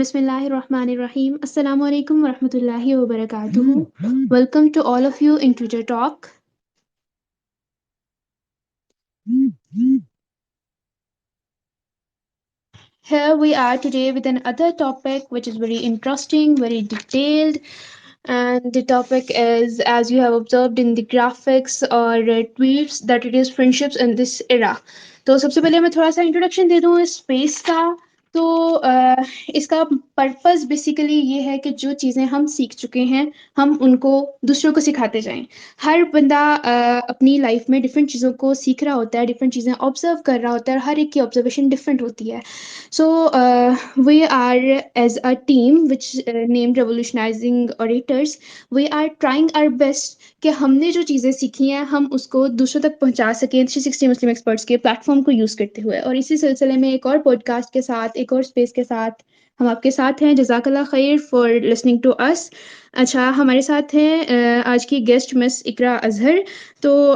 Bismillahirrahmanirrahim. Assalamu alaikum wa rahmatullahi wa barakatuhu. Welcome to all of you in Twitter Talk. Here we are today with another topic which is very interesting, very detailed. And the topic is, as you have observed in the graphics or tweets, that it is friendships in this era. तो सबसे पहले मैं थोड़ा सा introduction दे दूँ इस space का। तो इसका पर्पस बेसिकली ये है कि जो चीज़ें हम सीख चुके हैं हम उनको दूसरों को सिखाते जाएं। हर बंदा अपनी लाइफ में डिफरेंट चीज़ों को सीख रहा होता है, डिफरेंट चीज़ें ऑब्जर्व कर रहा होता है, हर एक की ऑब्जर्वेशन डिफरेंट होती है। So we are, as a team which named Revolutionizing Orators, we are trying our best कि हमने जो चीज़ें सीखी हैं हम उसको दूसरों तक पहुंचा सकें 360 मुस्लिम एक्सपर्ट्स के प्लेटफॉर्म को यूज़ करते हुए। और इसी सिलसिले में एक और पॉडकास्ट के साथ, एक और स्पेस के साथ हम आपके साथ हैं। जज़ाकल्लाह खैर फॉर लिसनिंग टू अस। अच्छा, हमारे साथ हैं आज की गेस्ट मिस इकरा अजहर। तो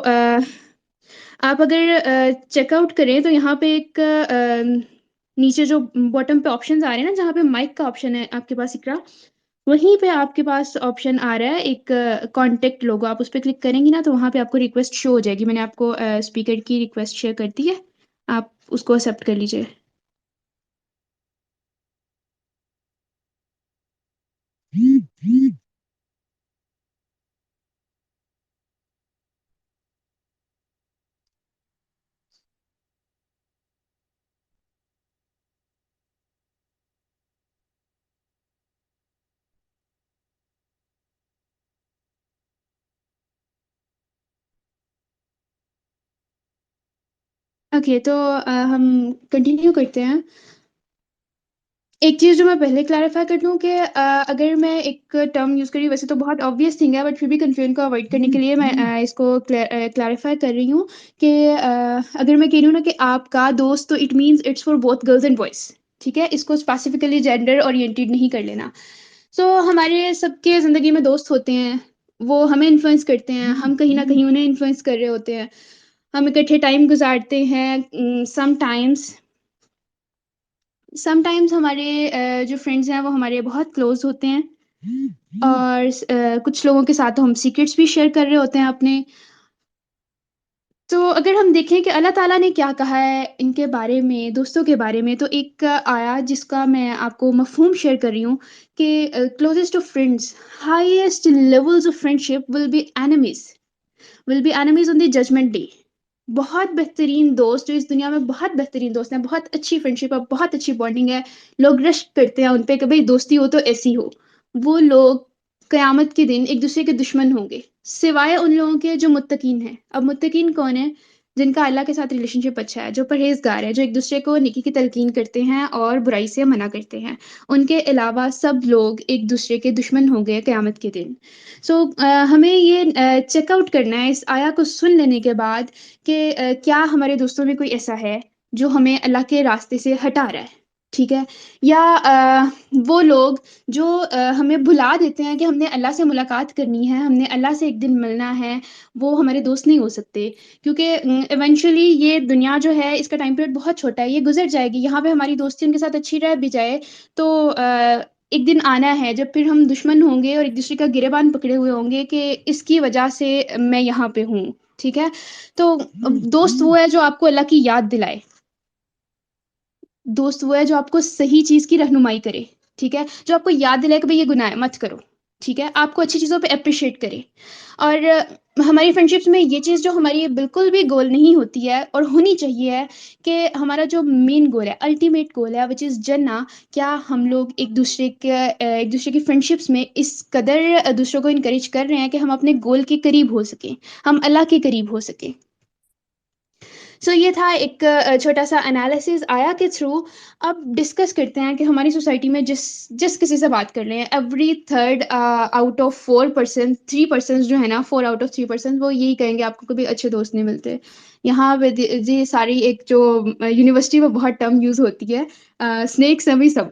आप अगर चेकआउट करें तो यहाँ पे एक नीचे जो बॉटम पे ऑप्शंस आ रहे हैं ना, जहाँ पे माइक का ऑप्शन है आपके पास इकरा, वहीं पे आपके पास ऑप्शन आ रहा है एक कॉन्टेक्ट लोगो। आप उस पर क्लिक करेंगी ना तो वहाँ पे आपको रिक्वेस्ट शो हो जाएगी। मैंने आपको स्पीकर की रिक्वेस्ट शेयर कर दी है, आप उसको एक्सेप्ट कर लीजिए। ओके, तो हम कंटिन्यू करते हैं। एक चीज़ जो मैं पहले क्लैरिफाई कर दूं कि अगर मैं एक टर्म यूज़ करी, वैसे तो बहुत ऑब्वियस थिंग है बट फिर भी कंफ्यूजन को अवॉइड करने के लिए मैं इसको क्लैरिफाई कर रही हूँ कि अगर मैं कह रही हूँ ना कि आपका दोस्त, तो it means it's for both girls and boys. ठीक है, इसको स्पेसिफिकली जेंडर ओरिएंटेड नहीं कर लेना। सो हमारे सबके ज़िंदगी में दोस्त होते हैं, वो हमें इन्फ्लुएंस करते हैं, हम कहीं ना कहीं उन्हें इन्फ्लुएंस कर रहे होते हैं, हम इकट्ठे टाइम गुजारते हैं। समटाइम्स हमारे जो फ्रेंड्स हैं वो हमारे बहुत क्लोज होते हैं, और कुछ लोगों के साथ तो हम सीक्रेट्स भी शेयर कर रहे होते हैं अपने। तो अगर हम देखें कि अल्लाह ताला ने क्या कहा है इनके बारे में, दोस्तों के बारे में, तो एक आया जिसका मैं आपको मफहूम शेयर कर रही हूँ कि closest of friends, highest levels of friendship will be enemies on the judgement day. बहुत बेहतरीन दोस्त जो इस दुनिया में बहुत बेहतरीन दोस्त हैं, बहुत अच्छी फ्रेंडशिप है, बहुत अच्छी बॉन्डिंग है, लोग रश करते हैं उन पे कि भाई दोस्ती हो तो ऐसी हो, वो लोग क़यामत के दिन एक दूसरे के दुश्मन होंगे, सिवाय उन लोगों के जो मुत्तकीन हैं। अब मुत्तकीन कौन है? जिनका अल्लाह के साथ रिलेशनशिप अच्छा है, जो परहेजगार है, जो एक दूसरे को नेकी की तलकीन करते हैं और बुराई से मना करते हैं। उनके अलावा सब लोग एक दूसरे के दुश्मन होंगे क़यामत के दिन। सो हमें ये चेकआउट करना है इस आया को सुन लेने के बाद कि क्या हमारे दोस्तों में कोई ऐसा है जो हमें अल्लाह के रास्ते से हटा रहा है, ठीक है? या वो लोग जो हमें भुला देते हैं कि हमने अल्लाह से मुलाकात करनी है, हमने अल्लाह से एक दिन मिलना है, वो हमारे दोस्त नहीं हो सकते। क्योंकि इवेंचुअली ये दुनिया जो है इसका टाइम पीरियड बहुत छोटा है, ये गुजर जाएगी। यहाँ पे हमारी दोस्ती उनके साथ अच्छी रह भी जाए तो एक दिन आना है जब फिर हम दुश्मन होंगे और एक दूसरे का गिरेबान पकड़े हुए होंगे कि इसकी वजह से मैं यहाँ पे हूँ। ठीक है, तो दोस्त वो है जो आपको अल्लाह की याद दिलाए, दोस्त वो है जो आपको सही चीज की रहनुमाई करे, ठीक है, जो आपको याद दिलाए कि भाई ये गुनाह है मत करो, ठीक है, आपको अच्छी चीजों पे अप्रिशिएट करे। और हमारी फ्रेंडशिप्स में ये चीज जो हमारी बिल्कुल भी गोल नहीं होती है और होनी चाहिए है कि हमारा जो मेन गोल है, अल्टीमेट गोल है, विच इज जन्ना, क्या हम लोग एक दूसरे की फ्रेंडशिप्स में इस कदर दूसरों को इनकरेज कर रहे हैं कि हम अपने गोल के करीब हो सके, हम अल्लाह के करीब हो सके। सो ये था एक छोटा-सा एनालिसिस आया के थ्रू। अब डिस्कस करते हैं कि हमारी सोसाइटी में जिस जिस किसी से बात कर लें, एवरी थर्ड आउट ऑफ 4%, 3% जो है ना, 4 आउट ऑफ 3% वो यही कहेंगे आपको कभी अच्छे दोस्त नहीं मिलते। यहाँ पे जी सारी एक जो यूनिवर्सिटी में बहुत टर्म यूज़ होती है, स्नेक सभी सब,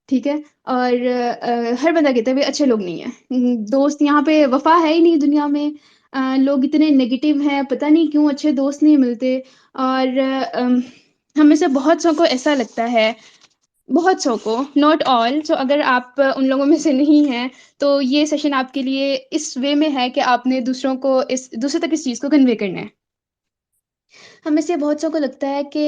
ठीक है? और हर बंदा कहता है भई अच्छे लोग नहीं हैं। दोस्त यहाँ पे वफ़ा है ही नहीं दुनिया में। लोग इतने नेगेटिव हैं, पता नहीं क्यों अच्छे दोस्त नहीं मिलते। और हम में से बहुत सौ को ऐसा लगता है, बहुत सौ को, नॉट ऑल। सो अगर आप उन लोगों में से नहीं हैं, तो ये सेशन आपके लिए इस वे में है कि आपने दूसरों तक इस चीज़ को कन्वे करना है। हम में से बहुत सौ को लगता है कि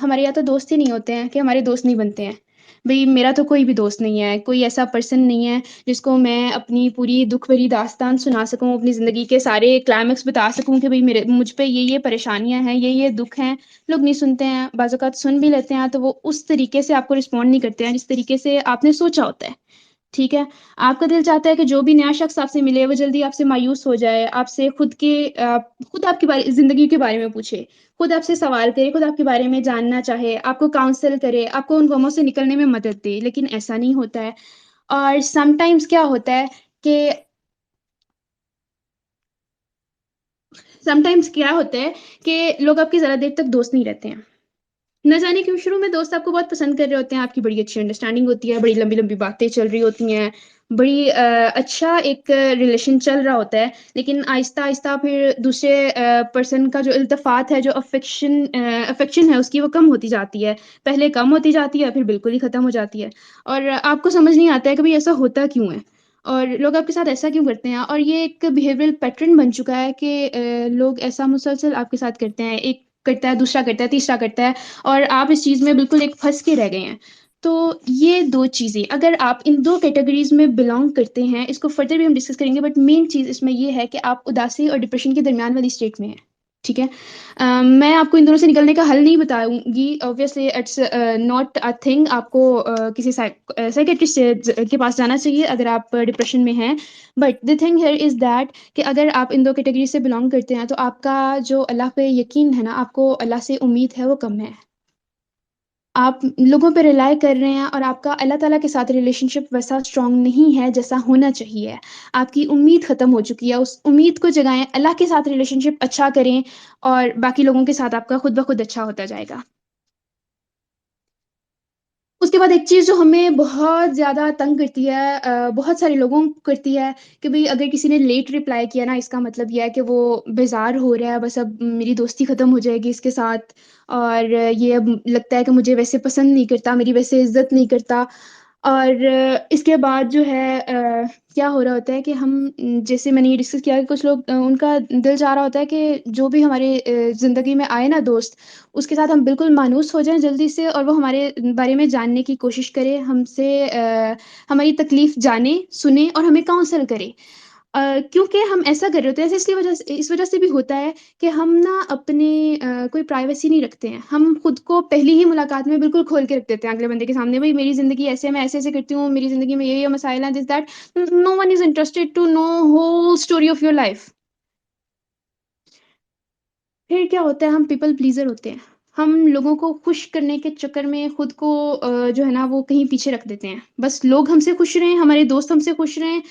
हमारे या तो दोस्त ही नहीं होते हैं कि हमारे दोस्त नहीं बनते हैं। भई मेरा तो कोई भी दोस्त नहीं है, कोई ऐसा पर्सन नहीं है जिसको मैं अपनी पूरी दुःख भरी दास्तान सुना सकूँ, अपनी ज़िंदगी के सारे क्लाइमेक्स बता सकूँ कि भई मुझ पे ये परेशानियाँ हैं, ये दुःख हैं। लोग नहीं सुनते हैं, बाज़ औक़ात सुन भी लेते हैं तो वो उस तरीके से आपको रिस्पॉन्ड नहीं करते हैं जिस तरीके से आपने सोचा होता है। ठीक है? आपका दिल चाहता है कि जो भी नया शख़्स आपसे मिले वो जल्दी आपसे मायूस हो जाए, आपसे खुद आपके ज़िंदगी के बारे में पूछे, खुद आपसे सवाल करे, खुद आपके बारे में जानना चाहे, आपको काउंसल करे, आपको उन गमों से निकलने में मदद दे, लेकिन ऐसा नहीं होता है। और समटाइम्स क्या होता है कि लोग आपके ज़्यादा देर तक दोस्त नहीं रहते हैं। ना जाने क्यों शुरू में दोस्त आपको बहुत पसंद कर रहे होते हैं, आपकी बड़ी अच्छी अंडरस्टैंडिंग होती है, बड़ी लंबी-लंबी बातें चल रही होती हैं, बड़ी अच्छा एक रिलेशन चल रहा होता है। लेकिन आहिस्ता-आहिस्ता फिर दूसरे पर्सन का जो इल्तफ़ात है, जो अफ़ेक्शन है उसकी वो कम होती जाती है। पहले कम होती जाती है, फिर बिल्कुल ही ख़त्म हो जाती है। और आपको समझ नहीं आता है कि भई ऐसा होता क्यों है? और लोग आपके साथ ऐसा क्यों करते हैं? और ये एक बिहेवियरल पैटर्न बन चुका है कि लोग ऐसा मुसलसल आपके साथ करते हैं। एक करता है, दूसरा करता है, तीसरा करता है। और आप इस चीज़ में बिल्कुल एक फँस के रह गए हैं। तो ये 2 चीज़ें, अगर आप इन 2 कैटेगरीज़ में बिलॉन्ग करते हैं, इसको फर्दर भी हम डिस्कस करेंगे, बट मेन चीज़ इसमें ये है कि आप उदासी और डिप्रेशन के दरमियान वाली स्टेट में हैं, ठीक है? मैं आपको इन दोनों से निकलने का हल नहीं बताऊँगी, obviously it's not a thing. आपको किसी साइकियाट्रिस्ट के पास जाना चाहिए अगर आप डिप्रेशन में हैं। But the thing here is that कि अगर आप इन 2 कैटेगरी से बिलॉन्ग करते हैं, तो आपका जो अल्लाह पे यकीन है ना, आपको अल्लाह से उम्मीद है, वो कम है। आप लोगों पे रिलाय कर रहे हैं और आपका अल्लाह ताला के साथ रिलेशनशिप वैसा स्ट्रॉन्ग नहीं है जैसा होना चाहिए। आपकी उम्मीद ख़त्म हो चुकी है, उस उम्मीद को जगाएँ, अल्लाह के साथ रिलेशनशिप अच्छा करें और बाकी लोगों के साथ आपका खुद ब खुद अच्छा होता जाएगा। उसके बाद एक चीज़ जो हमें बहुत ज़्यादा तंग करती है, बहुत सारे लोगों को करती है कि भई अगर किसी ने लेट रिप्लाई किया ना, इसका मतलब ये है कि वो बेज़ार हो रहा है, बस अब मेरी दोस्ती ख़त्म हो जाएगी इसके साथ। और ये अब लगता है कि मुझे वैसे पसंद नहीं करता, मेरी वैसे इज़्ज़त नहीं करता। और इसके बाद जो है क्या हो रहा होता है कि जैसे मैंने ये डिस्कस किया कि कुछ लोग उनका दिल चाह रहा होता है कि जो भी हमारे ज़िंदगी में आए ना दोस्त, उसके साथ हम बिल्कुल मानूस हो जाएँ जल्दी से और वो हमारे बारे में जानने की कोशिश करे, हमसे हमारी तकलीफ़ जाने, सुने और हमें काउंसल करे। क्योंकि हम ऐसा कर रहे होते हैं, इस वज़ह से भी होता है कि हम ना अपने कोई प्राइवेसी नहीं रखते हैं। हम खुद को पहली ही मुलाकात में बिल्कुल खोल के रख देते हैं अगले बंदे के सामने, भई मेरी ज़िंदगी ऐसे है, मैं ऐसे-ऐसे करती हूँ, मेरी ज़िंदगी में ये-ये मसाइल हैं, this that. No one is interested to know whole story of your life. फिर क्या होता है, हम पीपल प्लीज़र होते हैं। हम लोगों को खुश करने के चक्कर में खुद को जो है ना वो कहीं पीछे रख देते हैं। बस लोग हमसे खुश रहें, हमारे दोस्त हमसे खुश रहें,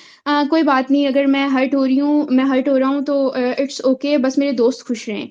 कोई बात नहीं, अगर मैं हर्ट हो रहा हूँ तो इट्स ओके, बस मेरे दोस्त खुश रहें।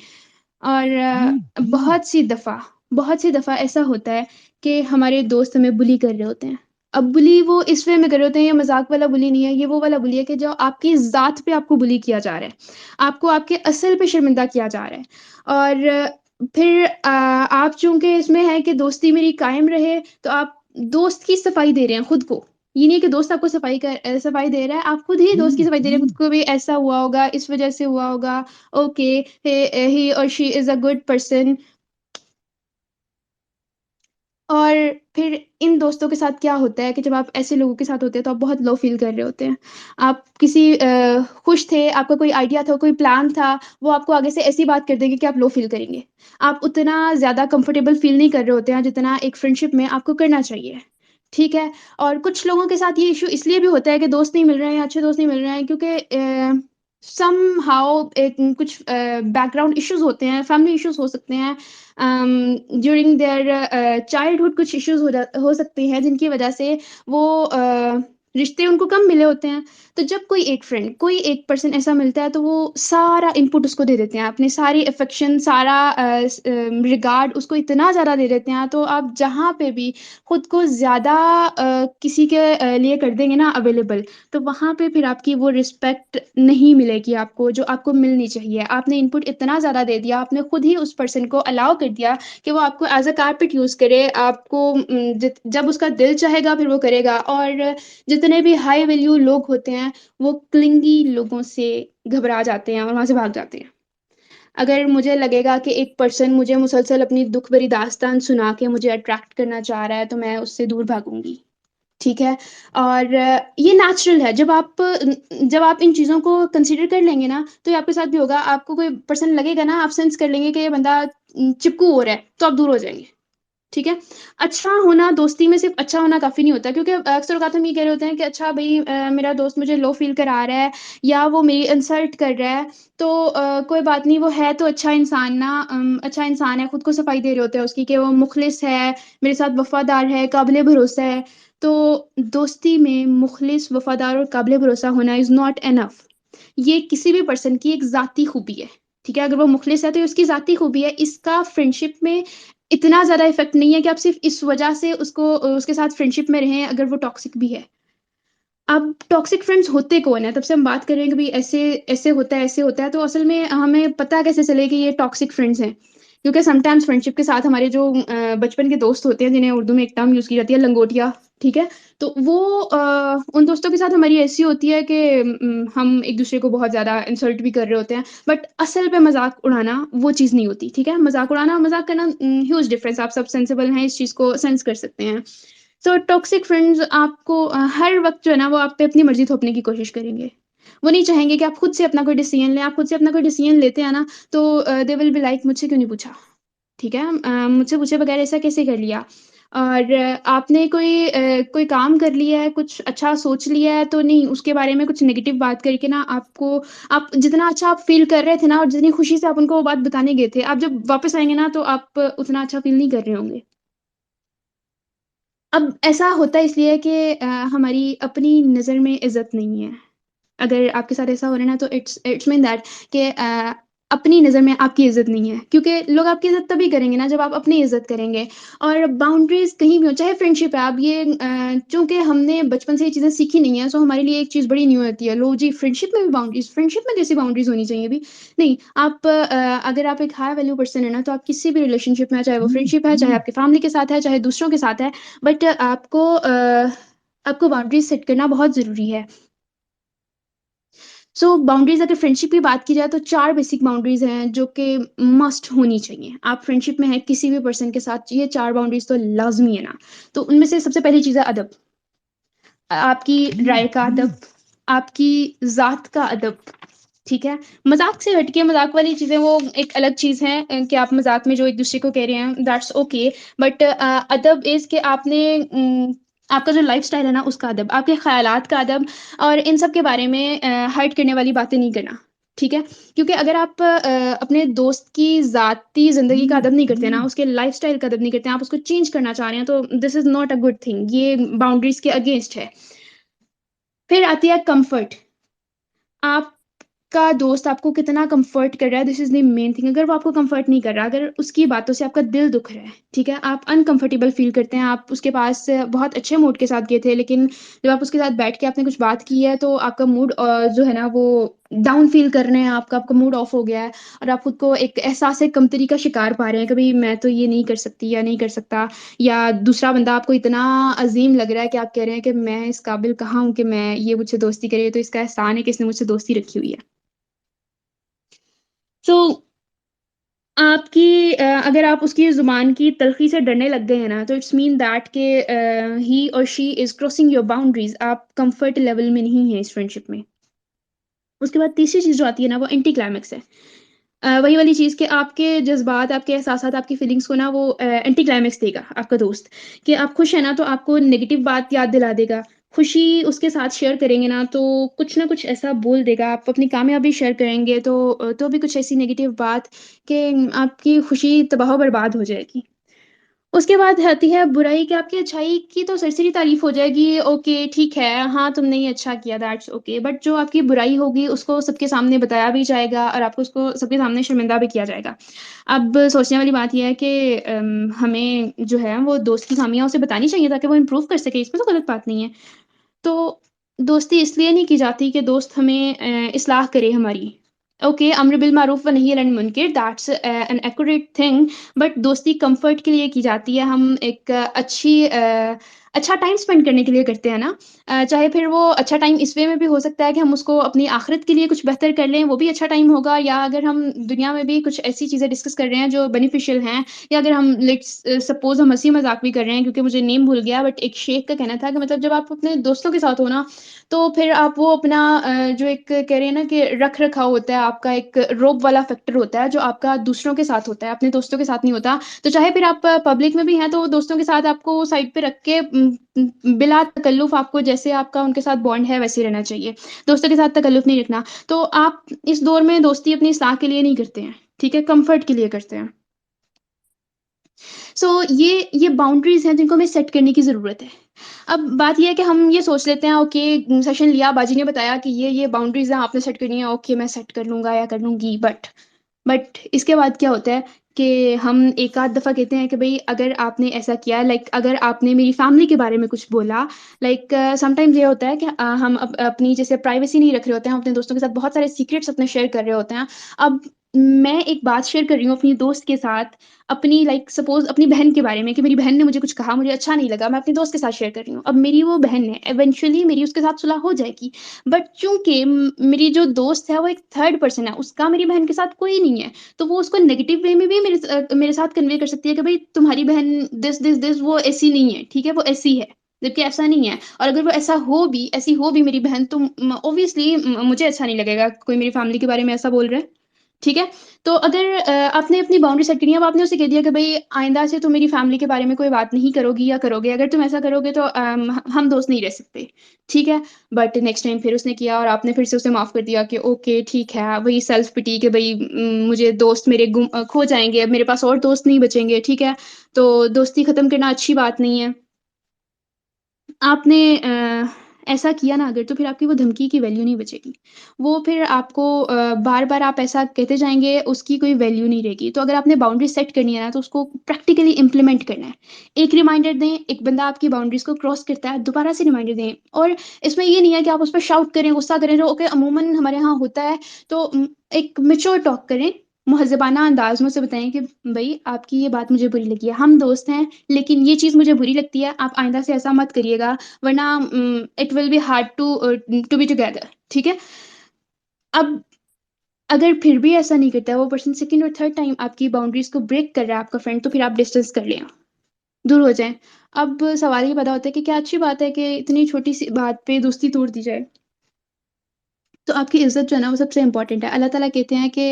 और बहुत सी दफ़ा ऐसा होता है कि हमारे दोस्त हमें बुली कर रहे होते हैं। अब बुली वो इस वे में कर रहे होते हैं, ये मज़ाक वाला बुली नहीं है, ये वो वाला बुली है कि जो आपकी ज़ात पे आपको बुली किया जा रहा है। आपको आपके असल पे शर्मिंदा किया जा रहा है। और फिर आप चूँकि इसमें हैं कि दोस्ती मेरी कायम रहे, तो आप दोस्त की सफाई दे रहे हैं खुद को। ये नहीं है कि दोस्त आपको सफाई दे रहा है, आप खुद ही दोस्त की सफाई दे रहे हैं खुद को, भी ऐसा हुआ होगा, इस वज़ह से हुआ होगा, ओके, ही और she is a good person. और फिर इन दोस्तों के साथ क्या होता है कि जब आप ऐसे लोगों के साथ होते हैं तो आप बहुत लो फ़ील कर रहे होते हैं। आप खुश थे, आपका कोई आइडिया था, कोई प्लान था, वो आपको आगे से ऐसी बात कर देंगे कि आप लो फ़ील करेंगे। आप उतना ज़्यादा कंफ़र्टेबल फ़ील नहीं कर रहे होते हैं जितना एक फ्रेंडशिप में आपको करना चाहिए, ठीक है? और कुछ लोगों के साथ ये इश्यू इसलिए भी होता है कि दोस्त नहीं मिल रहे हैं, अच्छे दोस्त नहीं मिल रहे हैं, क्योंकि समहाउ कुछ बैकग्राउंड इश्यूज होते हैं, फैमिली इश्यूज हो सकते हैं, ड्यूरिंग देयर चाइल्डहुड कुछ इश्यूज हो सकते हैं जिनकी वजह से वो रिश्ते उनको कम मिले होते हैं। तो जब कोई एक फ्रेंड, कोई एक पर्सन ऐसा मिलता है तो वो सारा इनपुट उसको दे देते हैं, अपनी सारी अफेक्शन, सारा रिगार्ड उसको इतना ज़्यादा दे देते हैं। तो आप जहाँ पे भी खुद को ज़्यादा किसी के लिए कर देंगे ना अवेलेबल, तो वहाँ पे फिर आपकी वो रिस्पेक्ट नहीं मिलेगी आपको, जो आपको मिलनी चाहिए। आपने इनपुट इतना ज़्यादा दे दिया, आपने खुद ही उस पर्सन को अलाउ कर दिया कि वो आपको एज अ कारपेट यूज़ करे, आपको जब उसका दिल चाहेगा फिर वो करेगा। और जितने भी हाई वैल्यू लोग होते हैं वो क्लिंगी लोगों से घबरा जाते हैं और वहाँ से भाग जाते हैं। अगर मुझे लगेगा कि एक पर्सन मुझे मुसलसल अपनी दुख भरी दास्तान सुना के मुझे अट्रैक्ट करना चाह रहा है तो मैं उससे दूर भागूंगी। ठीक है। और ये नेचुरल है। जब आप इन चीज़ों को कंसीडर कर लेंगे ना तो ये आपके साथ भी होगा। आपको कोई पर्सन लगेगा ना, आप सेंस कर लेंगे कि ये बंदा चिपकू हो रहा है, तो आप दूर हो जाएंगे। ठीक है। अच्छा होना, दोस्ती में सिर्फ अच्छा होना काफ़ी नहीं होता, क्योंकि अक्सर औक़ात हम ये कह रहे होते हैं कि अच्छा भई मेरा दोस्त मुझे लो फ़ील करा रहा है या वो मेरी इंसल्ट कर रहा है, तो कोई बात नहीं, वो है तो अच्छा इंसान ना, अच्छा इंसान है, खुद को सफाई दे रहे होते हैं उसकी कि वो मुख़लिस है, मेरे साथ वफ़ादार है, काबिल भरोसा है। तो दोस्ती में मुख़लिस, वफ़ादार और काबिल भरोसा होना इज़ नॉट इनफ। ये किसी भी पर्सन की एक ज़ाती खूबी है। ठीक है? अगर वो मुख़लिस है तो ये उसकी ज़ाती खूबी है। इसका फ्रेंडशिप में इतना ज़्यादा इफ़ेक्ट नहीं है कि आप सिर्फ़ इस वजह से उसके साथ फ्रेंडशिप में रहें अगर वो टॉक्सिक भी है। अब टॉक्सिक फ्रेंड्स होते कौन है? तब से हम बात कर रहे हैं कि भई ऐसे ऐसे होता है, ऐसे होता है, तो असल में हमें पता कैसे चले कि ये टॉक्सिक फ्रेंड्स हैं? क्योंकि समटाइम्स फ्रेंडशिप के साथ हमारे जो बचपन के दोस्त होते हैं, जिन्हें उर्दू में एक टर्म यूज़ की जाती है लंगोटिया, ठीक है? तो वो उन दोस्तों के साथ हमारी ऐसी होती है कि हम एक-दूसरे को बहुत ज़्यादा इंसल्ट भी कर रहे होते हैं, बट असल में मज़ाक उड़ाना वो चीज़ नहीं होती, ठीक है? मज़ाक उड़ाना और मज़ाक करना ह्यूज डिफरेंस, आप सब सेंसिबल हैं, इस चीज़ को सेंस कर सकते हैं। सो टॉक्सिक फ्रेंड्स आपको हर वक़्त जो है ना वो आप पे अपनी मर्ज़ी थोपने की कोशिश करेंगे। वो नहीं चाहेंगे कि आप खुद से अपना कोई डिसीज़न लें। आप खुद से अपना कोई डिसीज़न लेते हैं ना तो दे विल बी लाइक मुझसे क्यों नहीं पूछा? ठीक है? मुझसे पूछे बगैर ऐसा कैसे कर लिया? और आपने कोई काम कर लिया है, कुछ अच्छा सोच लिया है तो नहीं उसके बारे में कुछ नेगेटिव बात करके ना आप जितना अच्छा आप फ़ील कर रहे थे ना और जितनी खुशी से आप उनको वो बात बताने गए थे, आप जब वापस आएँगे ना तो आप उतना अच्छा फ़ील नहीं कर रहे होंगे। अब ऐसा होता है इसलिए कि हमारी अपनी नज़र में इज़्ज़त नहीं है। अगर आपके साथ ऐसा हो रहा है ना तो इट्स इट्स मीन दैट कि अपनी नज़र में आपकी इज़्ज़त नहीं है। क्योंकि लोग आपकी इज़्ज़त तभी करेंगे ना जब आप अपनी इज़्ज़त करेंगे। और बाउंड्रीज़ कहीं भी हो, चाहे फ्रेंडशिप है, अब ये चूँकि हमने बचपन से ये चीज़ें सीखी नहीं है, सो हमारे लिए एक चीज़ बड़ी न्यू होती है। लो जी, फ्रेंडशिप में भी बाउंड्रीज़, फ्रेंडशिप में कैसी बाउंड्रीज़ होनी चाहिए अभी? नहीं, अगर आप एक हाई वैल्यू पर्सन है ना तो आप किसी भी रिलेशनशिप में, चाहे वो फ्रेंडशिप है, चाहे आपकी फैमिली के साथ है, चाहे दूसरों के साथ है, बट आपको बाउंड्रीज़ सेट करना बहुत ज़रूरी है। सो बाउंड्रीज़, अगर फ्रेंडशिप की बात की जाए तो 4 बेसिक बाउंड्रीज़ हैं जो कि मस्ट होनी चाहिए। आप फ्रेंडशिप में हैं किसी भी पर्सन के साथ, ये 4 बाउंड्रीज़ तो लाज़मी है ना। तो उनमें से सबसे पहली चीज़ है अदब। आपकी राय का अदब, आपकी ज़ात का अदब, ठीक है? मज़ाक से हट के, मज़ाक वाली चीज़ें वो एक अलग चीज़ है कि आप मज़ाक में जो एक-दूसरे को कह रहे हैं, दैट्स ओके। बट अदब इज़ कि आपका जो लाइफ़स्टाइल है ना उसका अदब, आपके ख़यालात का अदब, और इन सब के बारे में हर्ट करने वाली बातें नहीं करना, ठीक है? क्योंकि अगर आप अपने दोस्त की ज़ाती ज़िंदगी का अदब नहीं करते ना, उसके लाइफ़स्टाइल का अदब नहीं करते हैं, आप उसको चेंज करना चाह रहे हैं, तो this is not a good thing, ये बाउंड्रीज़ के अगेंस्ट है। फिर आती है कम्फ़र्ट। आपका दोस्त आपको कितना कंफर्ट कर रहा है, this is the main thing. अगर वो आपको कंफर्ट नहीं कर रहा, अगर उसकी बातों से आपका दिल दुख रहा है, ठीक है? आप अनकंफर्टेबल फ़ील करते हैं, आप उसके पास बहुत अच्छे मूड के साथ गए थे, लेकिन जब आप उसके साथ बैठ के आपने कुछ बात की है, तो आपका मूड जो है ना वो डाउन फ़ील कर रहे हैं, आपका मूड ऑफ हो गया है और आप खुद को एक एहसास कमतरी का शिकार पा रहे हैं कि भई मैं तो ये नहीं कर सकती या नहीं कर सकता, या दूसरा बंदा आपको इतना अज़ीम लग रहा है कि आप कह रहे हैं कि मैं इस काबिल कहाँ हूँ कि मैं ये मुझसे दोस्ती करे, तो इसका एहसान है कि इसने मुझसे दोस्ती रखी हुई है। सो अगर आप उसकी ज़ुबान की तलख़ी से डरने लग गए हैं ना, तो इट्स मीन दैट कि ही और she is crossing your boundaries, आप कम्फ़र्ट लेवल में नहीं हैं इस फ्रेंडशिप में। उसके बाद तीसरी चीज़ जो आती है ना, वो एंटी क्लाइमेक्स है। वही वाली चीज़ कि आपके जज़्बात, आपके एहसासात, आपकी फीलिंग्स को ना वो एंटी क्लाइमेक्स देगा आपका दोस्त, कि आप खुश हैं ना तो आपको नेगेटिव बात याद दिला देगा। खुशी उसके साथ शेयर करेंगे ना तो कुछ ना कुछ ऐसा बोल देगा। आप अपनी कामयाबी शेयर करेंगे तो भी कुछ ऐसी नेगेटिव बात कि आपकी खुशी तबाह-बर्बाद हो जाएगी। उसके बाद आती है बुराई कि आपकी अच्छाई की तो सरसरी तारीफ़ हो जाएगी, ओके ठीक है, हाँ, तुमने ये अच्छा किया दैट्स ओके। बट जो आपकी बुराई होगी उसको सबके सामने बताया भी जाएगा और आपको उसको सबके सामने शर्मिंदा भी किया जाएगा। अब सोचने वाली बात ये है कि हमें जो है वो दोस्त की खामियाँ उसे बतानी चाहिए ताकि वो इम्प्रूव कर सके, इसमें तो गलत बात नहीं है। तो दोस्ती इसलिए नहीं की जाती कि दोस्त हमें इस्लाह करे हमारी। ओके, अम्र बिल मारूफ व नही अनिल मुनकर that's an accurate thing. But दोस्ती कम्फर्ट के लिए की जाती है। हम एक अच्छा टाइम स्पेंड करने के लिए करते हैं ना। चाहे फिर वो अच्छा टाइम इस वे में भी हो सकता है कि हम उसको अपनी आखिरत के लिए कुछ बेहतर कर लें, वो भी अच्छा टाइम होगा। या अगर हम दुनिया में भी कुछ ऐसी चीज़ें डिस्कस कर रहे हैं जो बेनिफिशियल हैं, या अगर हम लेट्स सपोज़ हम हँसी मज़ाक भी कर रहे हैं, क्योंकि मुझे नेम भूल गया बट एक शेख का कहना था कि मतलब जब आप अपने दोस्तों के साथ हो ना, तो फिर आप वो अपना जो एक कह रहे हैं ना कि रख-रखाव होता है, आपका एक रोब वाला फैक्टर होता है जो आपका दूसरों के साथ होता है, अपने दोस्तों के साथ नहीं होता। तो चाहे फिर आप पब्लिक में भी हैं तो दोस्तों के साथ आपको साइड पे रख के बिला तकल्लुफ़ आपको जैसे आपका उनके साथ बॉन्ड है वैसे ही रहना चाहिए। दोस्तों के साथ तकल्लुफ़ नहीं रखना। तो आप इस दौर में दोस्ती अपनी इस्लाह के लिए नहीं करते हैं, ठीक है? कम्फ़र्ट के लिए करते हैं। सो ये बाउंड्रीज़ हैं जिनको हमें सेट करने की ज़रूरत है। अब बात ये है कि हम ये सोच लेते हैं ओके, सेशन लिया, बाजी ने बताया कि ये बाउंड्रीज़ हैं आपने सेट करनी है, ओके मैं सेट कर लूँगा या कर लूँगी। बट इसके बाद क्या होता है कि हम एक आध दफ़ा कहते हैं कि भई अगर आपने ऐसा किया, लाइक अगर आपने मेरी फैमिली के बारे में कुछ बोला, लाइक समटाइम्स ये होता है कि हम अपनी जैसे प्राइवेसी नहीं रख रहे होते हैं, हम अपने दोस्तों के साथ बहुत सारे सीक्रेट्स अपने शेयर कर रहे होते हैं। अब मैं एक बात शेयर कर रही हूँ अपनी दोस्त के साथ, अपनी लाइक सपोज़ अपनी बहन के बारे में कि मेरी बहन ने मुझे कुछ कहा, मुझे अच्छा नहीं लगा, मैं अपने दोस्त के साथ शेयर कर रही हूँ। अब मेरी वो बहन है, इवेंचुअली मेरी उसके साथ सुलह हो जाएगी। बट चूँकि मेरी जो दोस्त है वो एक थर्ड पर्सन है, उसका मेरी बहन के साथ कोई नहीं है, तो वो उसको नेगेटिव वे में भी मेरे साथ कन्वे कर सकती है कि भई तुम्हारी बहन दिस वो ऐसी नहीं है, ठीक है? वो ऐसी है, जबकि ऐसा नहीं है। और अगर वो ऐसी हो भी मेरी बहन, तो ऑब्वियसली मुझे अच्छा नहीं लगेगा, कोई मेरी फैमिली के बारे में ऐसा बोल रहा है। ठीक है? तो अगर आपने अपनी बाउंड्री सेट करनी है, अब आपने उसे कह दिया कि भई आइंदा से तुम मेरी फैमिली के बारे में कोई बात नहीं करोगी या करोगे, अगर तुम ऐसा करोगे तो हम दोस्त नहीं रह सकते, ठीक है? बट नेक्स्ट टाइम फिर उसने किया और आपने फिर से उसे माफ़ कर दिया कि ओके ठीक है, वही सेल्फ पिटी कि भई मुझे दोस्त मेरे खो जाएँगे, अब मेरे पास और दोस्त नहीं बचेंगे, ठीक है? तो दोस्ती ख़त्म करना अच्छी बात नहीं है। आपने ऐसा किया ना अगर, तो फिर आपकी वो धमकी की वैल्यू नहीं बचेगी। वो फिर आपको बार-बार आप ऐसा कहते जाएँगे, उसकी कोई वैल्यू नहीं रहेगी। तो अगर आपने बाउंड्री सेट करनी है ना, तो उसको प्रैक्टिकली इम्प्लीमेंट करना है। एक रिमाइंडर दें, एक बंदा आपकी बाउंड्रीज़ को क्रॉस करता है, दोबारा से रिमाइंडर दें। और इसमें ये नहीं है कि आप उस पे शाउट करें, गुस्सा करें, जो ओके अमूमन हमारे यहाँ होता है। तो एक मैच्योर टॉक करें, मुहज़्ज़बाना अंदाज़ में उसे बताएँ कि भई आपकी ये बात मुझे बुरी लगी है, हम दोस्त हैं, लेकिन ये चीज़ मुझे बुरी लगती है, आप आइंदा से ऐसा मत करिएगा, वरना it will be hard to be together, ठीक है? अब अगर फिर भी ऐसा नहीं करता है वो पर्सन, सेकंड और थर्ड टाइम आपकी बाउंड्रीज़ को ब्रेक कर रहा है आपका फ्रेंड, तो फिर आप डिस्टेंस कर लें, दूर हो जाएँ। अब सवाल ये पैदा होता है कि क्या अच्छी बात है कि इतनी छोटी-सी बात पे दोस्ती तोड़ दी जाए? तो आपकी इज़्ज़त जो है ना वो सबसे इम्पोर्टेंट है। अल्लाह ताला कहते हैं कि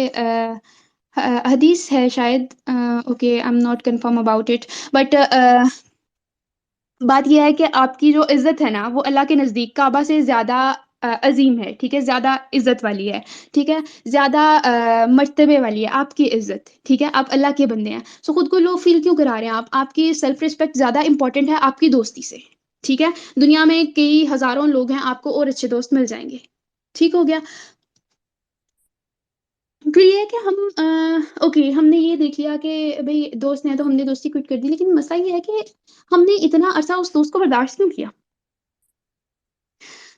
हदीस है शायद, okay I am not confirm about it, but बात ये है कि आपकी जो इज़्ज़त है ना, वो अल्लाह के नज़दीक काबा से ज़्यादा अज़ीम है, ठीक है? ज़्यादा इज़्ज़त वाली है, ठीक है? ज़्यादा मर्तबे वाली है आपकी इज़्ज़त, ठीक है? आप अल्लाह के बंदे हैं। सो खुद को लो फ़ील क्यों करा रहे हैं आप? आपकी सेल्फ रिस्पेक्ट ज़्यादा इम्पोर्टेंट है आपकी दोस्ती से, ठीक है? दुनिया में कई हज़ारों लोग हैं, आपको और अच्छे दोस्त मिल जाएँगे। ठीक हो गया? फिर ये है कि हम ओके हमने ये देख लिया कि भई दोस्त हैं तो हमने दोस्ती क्विट कर दी, लेकिन मसला ये है कि हमने इतना अरसा उस दोस्त को बर्दाश्त क्यों किया?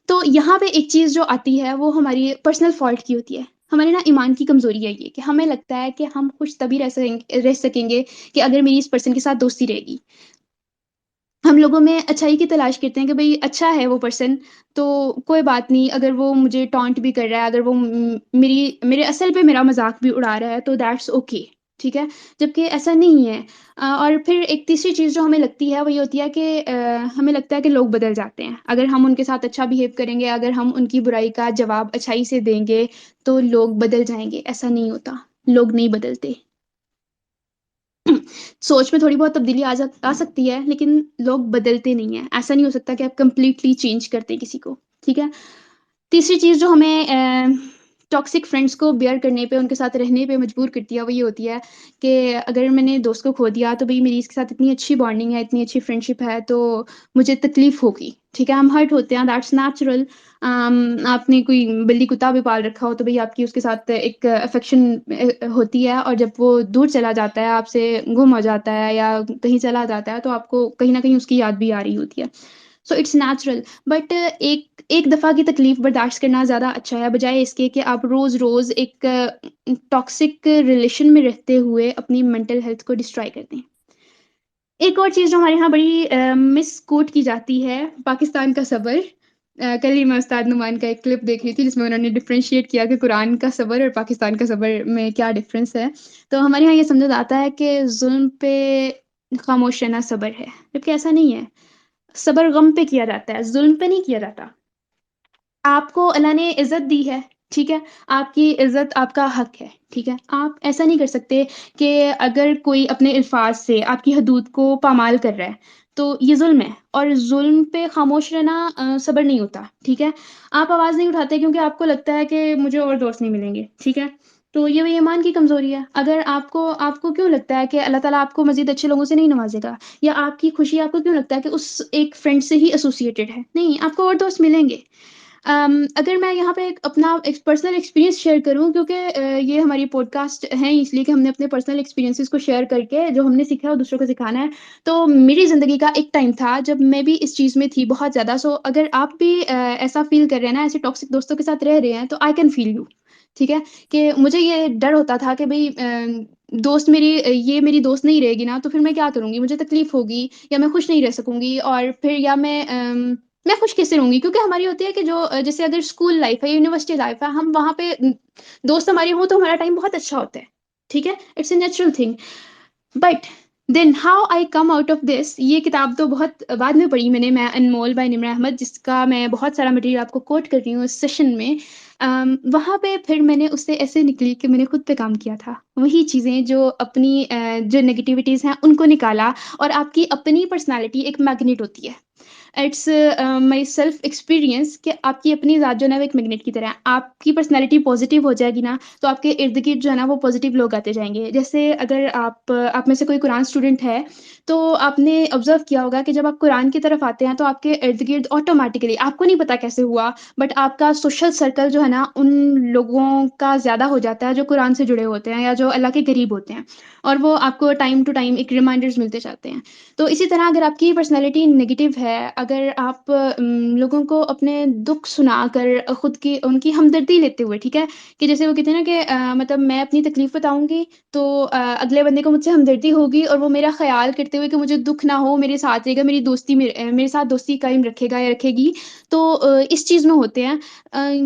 तो यहाँ पे एक चीज़ जो आती है वो हमारी पर्सनल फ़ॉल्ट की होती है। हमारे ना ईमान की कमज़ोरी है ये कि हमें लगता है कि हम खुश तभी रह सकेंगे कि अगर मेरी इस पर्सन के साथ दोस्ती रहेगी। हम लोगों में अच्छाई की तलाश करते हैं कि भई अच्छा है वो पर्सन, तो कोई बात नहीं, अगर वो मुझे टॉन्ट भी कर रहा है, अगर वो मेरे असल पे मेरा मज़ाक भी उड़ा रहा है तो दैट्स ओके, ठीक है? जबकि ऐसा नहीं है। और फिर एक तीसरी चीज़ जो हमें लगती है वो ये होती है कि हमें लगता है कि लोग बदल जाते हैं। अगर हम उनके साथ अच्छा बिहेव करेंगे, अगर हम उनकी बुराई का जवाब अच्छाई से देंगे, तो लोग बदल जाएँगे। ऐसा नहीं होता, लोग नहीं बदलते। सोच में थोड़ी बहुत तब्दीली आ सकती है, लेकिन लोग बदलते नहीं हैं। ऐसा नहीं हो सकता कि आप कंप्लीटली चेंज कर दें किसी को, ठीक है? तीसरी चीज़ जो हमें टॉक्सिक फ्रेंड्स को बेयर करने पे, उनके साथ रहने पे मजबूर करती है, वो ये होती है कि अगर मैंने दोस्त को खो दिया, तो भई मेरी इसके साथ इतनी अच्छी बॉन्डिंग है, इतनी अच्छी फ्रेंडशिप है, तो मुझे तकलीफ़ होगी, ठीक है? हम हर्ट होते हैं, दैट्स नेचुरल। आपने कोई बिल्ली कुत्ता भी पाल रखा हो, तो भई आपकी उसके साथ एक अफ़ेक्शन होती है, और जब वो दूर चला जाता है, आपसे गुम हो जाता है या कहीं चला जाता है, तो आपको कहीं न कहीं उसकी याद भी आ रही होती है। सो इट्स नेचुरल, बट एक एक दफ़ा की तकलीफ़ बर्दाश्त करना ज़्यादा अच्छा है, बजाय इसके कि आप रोज़-रोज़ एक टॉक्सिक रिलेशन में रहते हुए अपनी मेंटल हेल्थ को डिस्ट्रॉय कर दें। एक और चीज़ जो हमारे यहाँ बड़ी मिसकोट की जाती है, पाकिस्तान का सब्र। कल ही मैं उस्ताद नुमान का एक क्लिप देख रही थी, जिसमें उन्होंने डिफरेंशिएट किया कि कुरान का सब्र और पाकिस्तान का सब्र में क्या डिफ़रेंस है। तो हमारे यहाँ ये समझा जाता है कि ज़ुल्म पे खामोश रहना सब्र है, जबकि ऐसा नहीं है। सब्र गम पे किया जाता है, ज़ुल्म पे नहीं किया जाता। आपको अल्लाह ने इज़्ज़त दी है, ठीक है? आपकी इज़्ज़त आपका हक है, ठीक है? आप ऐसा नहीं कर सकते कि अगर कोई अपने अल्फ़ाज़ से आपकी हदूद को पामाल कर रहा है, तो ये ज़ुल्म है, और ज़ुल्म पे खामोश रहना सब्र नहीं होता, ठीक है? आप आवाज़ नहीं उठाते क्योंकि आपको लगता है कि मुझे और दोस्त नहीं मिलेंगे, ठीक है? तो ये ईमान की कमज़ोरी है। अगर आपको आपको क्यों लगता है कि अल्लाह ताला आपको मज़ीद अच्छे लोगों से नहीं नवाज़ेगा? या आपकी खुशी आपको क्यों लगता है कि उस एक फ्रेंड से ही एसोसिएटेड है? नहीं, आपको और दोस्त मिलेंगे। अगर मैं यहाँ पे एक अपना एक पर्सनल एक्सपीरियंस शेयर करूँ, क्योंकि ये हमारी पॉडकास्ट है इसलिए कि हमने अपने पर्सनल एक्सपीरियंसेस को शेयर करके जो हमने सीखा है वो दूसरों को सिखाना है। तो मेरी ज़िंदगी का एक टाइम था जब मैं भी इस चीज़ में थी बहुत ज़्यादा। सो अगर आप भी ऐसा फ़ील कर रहे हैं ना, ऐसे टॉक्सिक दोस्तों के साथ रह रहे हैं, तो आई कैन फ़ील यू, ठीक है? कि मुझे ये डर होता था कि भई दोस्त मेरी ये मेरी दोस्त नहीं रहेगी ना, तो फिर मैं क्या करूँगी? मुझे तकलीफ़ होगी, या मैं खुश नहीं रह सकूँगी, और फिर या मैं खुश कैसे रहूँगी? क्योंकि हमारी होती है कि जो जैसे अगर स्कूल लाइफ़ है, यूनिवर्सिटी लाइफ़ है, हम वहाँ पे दोस्त हमारे हों तो हमारा टाइम बहुत अच्छा होता है, ठीक है? It's a natural thing. But then how I come out of this, ये किताब तो बहुत बाद में पढ़ी मैंने, मैं अनमोल बाय निम्रा अहमद, जिसका मैं बहुत सारा मटेरियल आपको कोट कर रही हूँ इस सेशन में। वहाँ पे फिर मैंने उससे ऐसे निकली कि मैंने खुद पे काम किया था। वही चीज़ें जो अपनी जो नेगेटिविटीज़ हैं उनको निकाला, और आपकी अपनी पर्सनैलिटी एक मैग्नेट होती है। इट्स माय सेल्फ एक्सपीरियंस कि आपकी अपनी ज़ात जो है ना वो एक मैग्नेट की तरह है। आपकी पर्सनैलिटी पॉज़िटिव हो जाएगी ना, तो आपके इर्द-गिर्द जो है ना वो पॉज़िटिव लोग आते जाएँगे। जैसे अगर आप में से कोई कुरान स्टूडेंट है, तो आपने ऑब्ज़र्व किया होगा कि जब आप कुरान की तरफ आते हैं, तो आपके इर्द-गिर्द ऑटोमैटिकली, आपको नहीं पता कैसे हुआ, बट आपका सोशल सर्कल जो है ना उन लोगों का ज़्यादा हो जाता है जो कुरान से जुड़े होते हैं या जो अल्लाह के करीब होते हैं, और वो आपको टाइम टू टाइम एक रिमाइंडर्स मिलते जाते हैं। तो इसी तरह अगर आपकी पर्सनैलिटी नेगेटिव है, अगर आप लोगों को अपने दुःख सुनाकर खुद की उनकी हमदर्दी लेते हुए, ठीक है? कि जैसे वो कहते हैं ना कि मतलब मैं अपनी तकलीफ़ बताऊँगी, तो अगले बंदे को मुझसे हमदर्दी होगी, और वो मेरा ख़्याल करते हुए कि मुझे दुःख ना हो, मेरे साथ रहेगा, मेरे साथ दोस्ती कायम रखेगा या रखेगी। तो इस चीज़ में होते हैं।